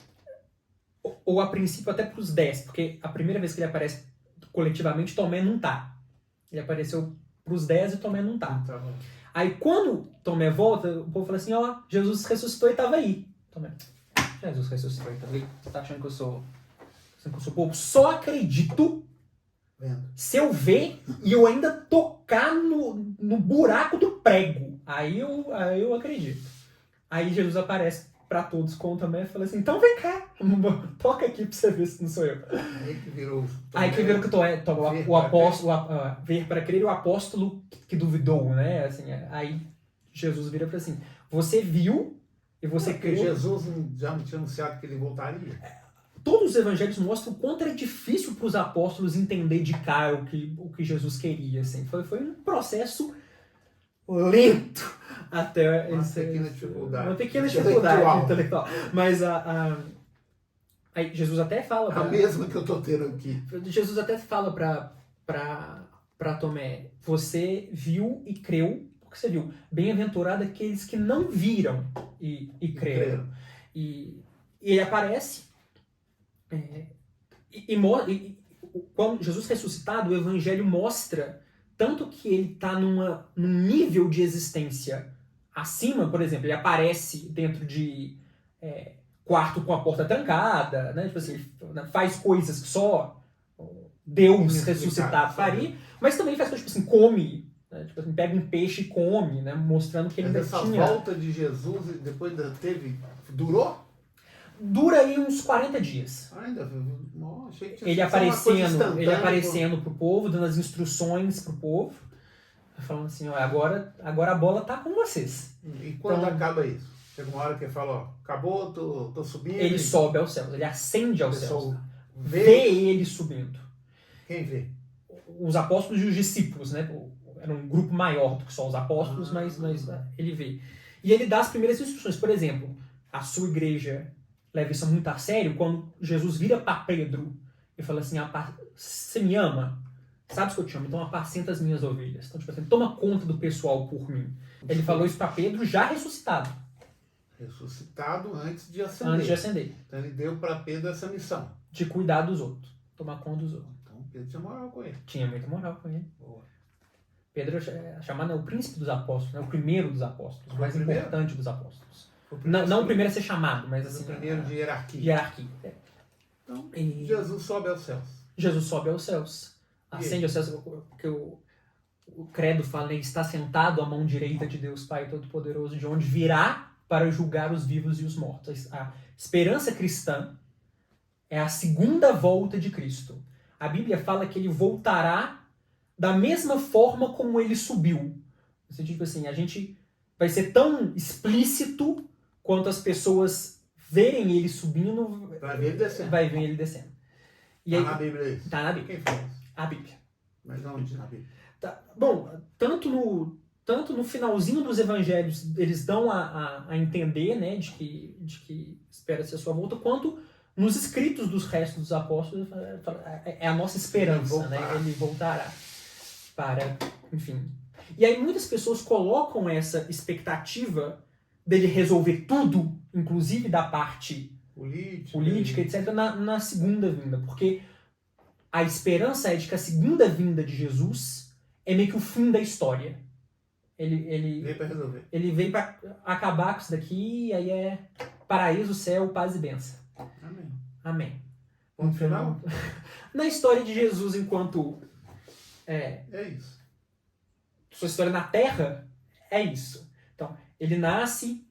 Ou a princípio até para os 10, porque a primeira vez que ele aparece coletivamente, Tomé não tá. Ele apareceu para os 10 e Tomé não tá. Tá bom. Aí quando Tomé volta, o povo fala assim, ó, Jesus ressuscitou e estava aí. Tomé, Jesus ressuscitou e estava aí. Você tá achando que eu sou bobo? Só acredito se eu ver e eu ainda tocar no buraco do prego. Aí eu acredito. Aí Jesus aparece para todos com Tomé e fala assim, então vem cá, toca aqui pra você ver se não sou eu. Aí que virou que o apóstolo, ver para crer, o apóstolo que duvidou, né? Assim, aí Jesus vira para assim, você viu e você creu. Porque Jesus já não tinha anunciado que ele voltaria. Todos os evangelhos mostram o quanto era difícil para os apóstolos entender de cara o que Jesus queria. Assim. Foi um processo lento até uma pequena dificuldade. Uma pequena dificuldade intelectual. Mas aí Jesus até fala... A mesma que eu estou tendo aqui. Jesus até fala para Tomé, você viu e creu, porque você viu. Bem-aventurado aqueles que não viram e creram. E ele aparece... quando Jesus ressuscitado, o evangelho mostra tanto que ele está num nível de existência acima, por exemplo, ele aparece dentro de quarto com a porta trancada, né? Tipo assim, ele faz coisas que só Deus ressuscitado faria, mas também faz coisas, tipo assim, come, né? Tipo assim, pega um peixe e come, né? Mostrando que ele ainda tinha... Essa volta de Jesus, depois durou? Dura aí uns 40 dias. Ainda, achei que tinha Ele aparecendo pro povo, dando as instruções pro povo, falando assim, ó, agora a bola tá com vocês. E quando acaba isso? Chega uma hora que ele fala, ó, acabou, tô subindo. Ele sobe aos céus, ele ascende aos céus. Vê ele subindo. Quem vê? Os apóstolos e os discípulos, né? Era um grupo maior do que só os apóstolos, mas ele vê. E ele dá as primeiras instruções. Por exemplo, a sua igreja leva isso muito a sério quando Jesus vira para Pedro e fala assim, você me ama? Sabes que eu te amo? Então apacenta as minhas ovelhas. Então, tipo assim, toma conta do pessoal por mim. Ele falou isso para Pedro já ressuscitado. Ressuscitado antes de ascender. Antes de ascender. Então ele deu para Pedro essa missão. De cuidar dos outros. Tomar conta dos outros. Então, Pedro tinha moral com ele. Tinha muita moral com ele. Boa. Pedro é chamado o príncipe dos apóstolos, né? O primeiro dos apóstolos, o mais primeiro? importante dos apóstolos. O Não o primeiro a ser chamado, mas assim... o primeiro de hierarquia. hierarquia. Então, E Jesus sobe aos céus. Jesus sobe aos céus. Ascende aos céus, porque o credo fala, né? Está sentado à mão direita de Deus Pai Todo-Poderoso, de onde virá para julgar os vivos e os mortos. A esperança cristã é a segunda volta de Cristo. A Bíblia fala que ele voltará da mesma forma como ele subiu. Você tipo assim, a gente vai ser tão explícito quanto as pessoas verem ele subindo, Vai ver ele descendo. vai ver ele descendo. E Tá aí, na Bíblia isso. tá na Bíblia. Quem fez? A Bíblia. Mas onde na Bíblia? Tá. Bom, tanto no finalzinho dos evangelhos eles dão a entender, né, de que espera-se a sua volta, quanto nos escritos dos restos dos apóstolos é a nossa esperança, né? Ele voltará para, enfim. E aí muitas pessoas colocam essa expectativa dele resolver tudo, inclusive da parte política, etc., na segunda vinda, porque a esperança é de que a segunda vinda de Jesus é meio que o fim da história. Ele veio para resolver. Ele veio para acabar com isso daqui, e aí é paraíso, céu, paz e bênção. Amém. Amém. Ponto final? Na história de Jesus enquanto É isso. sua história na Terra, é isso. Então, ele nasce,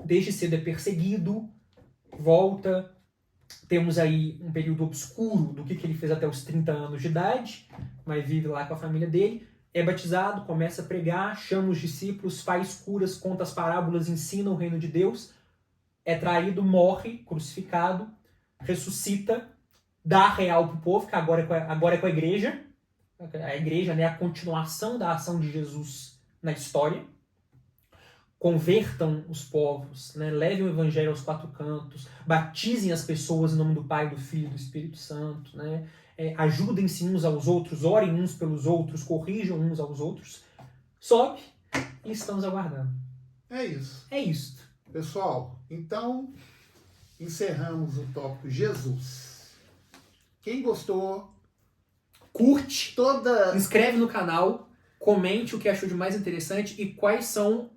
desde cedo é perseguido, volta. Temos aí um período obscuro do que ele fez até os 30 anos de idade, mas vive lá com a família dele. É batizado, começa a pregar, chama os discípulos, faz curas, conta as parábolas, ensina o reino de Deus. É traído, morre, crucificado, ressuscita, dá real para o povo, que agora é com a igreja. A igreja, né, é a continuação da ação de Jesus na história. Convertam os povos, né, levem o evangelho aos quatro cantos, batizem as pessoas em nome do Pai, do Filho e do Espírito Santo, né, ajudem-se uns aos outros, orem uns pelos outros, corrijam uns aos outros. Sobe e estamos aguardando. É isso. É isso. Pessoal, então encerramos o tópico Jesus. Quem gostou, Curte, toda... inscreve no canal, comente o que achou de mais interessante e quais são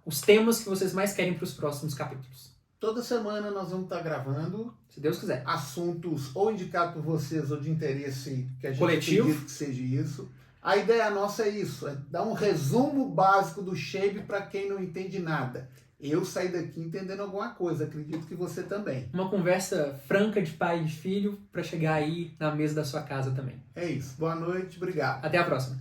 os temas que vocês mais querem para os próximos capítulos. Toda semana nós vamos estar gravando, se Deus quiser, assuntos ou indicados por vocês ou de interesse que a gente coletivo, acredita que seja isso. A ideia nossa é isso, é dar um resumo básico do Shape para quem não entende nada. Eu saí daqui entendendo alguma coisa, acredito que você também. Uma conversa franca de pai e de filho para chegar aí na mesa da sua casa também. É isso. Boa noite, obrigado. Até a próxima.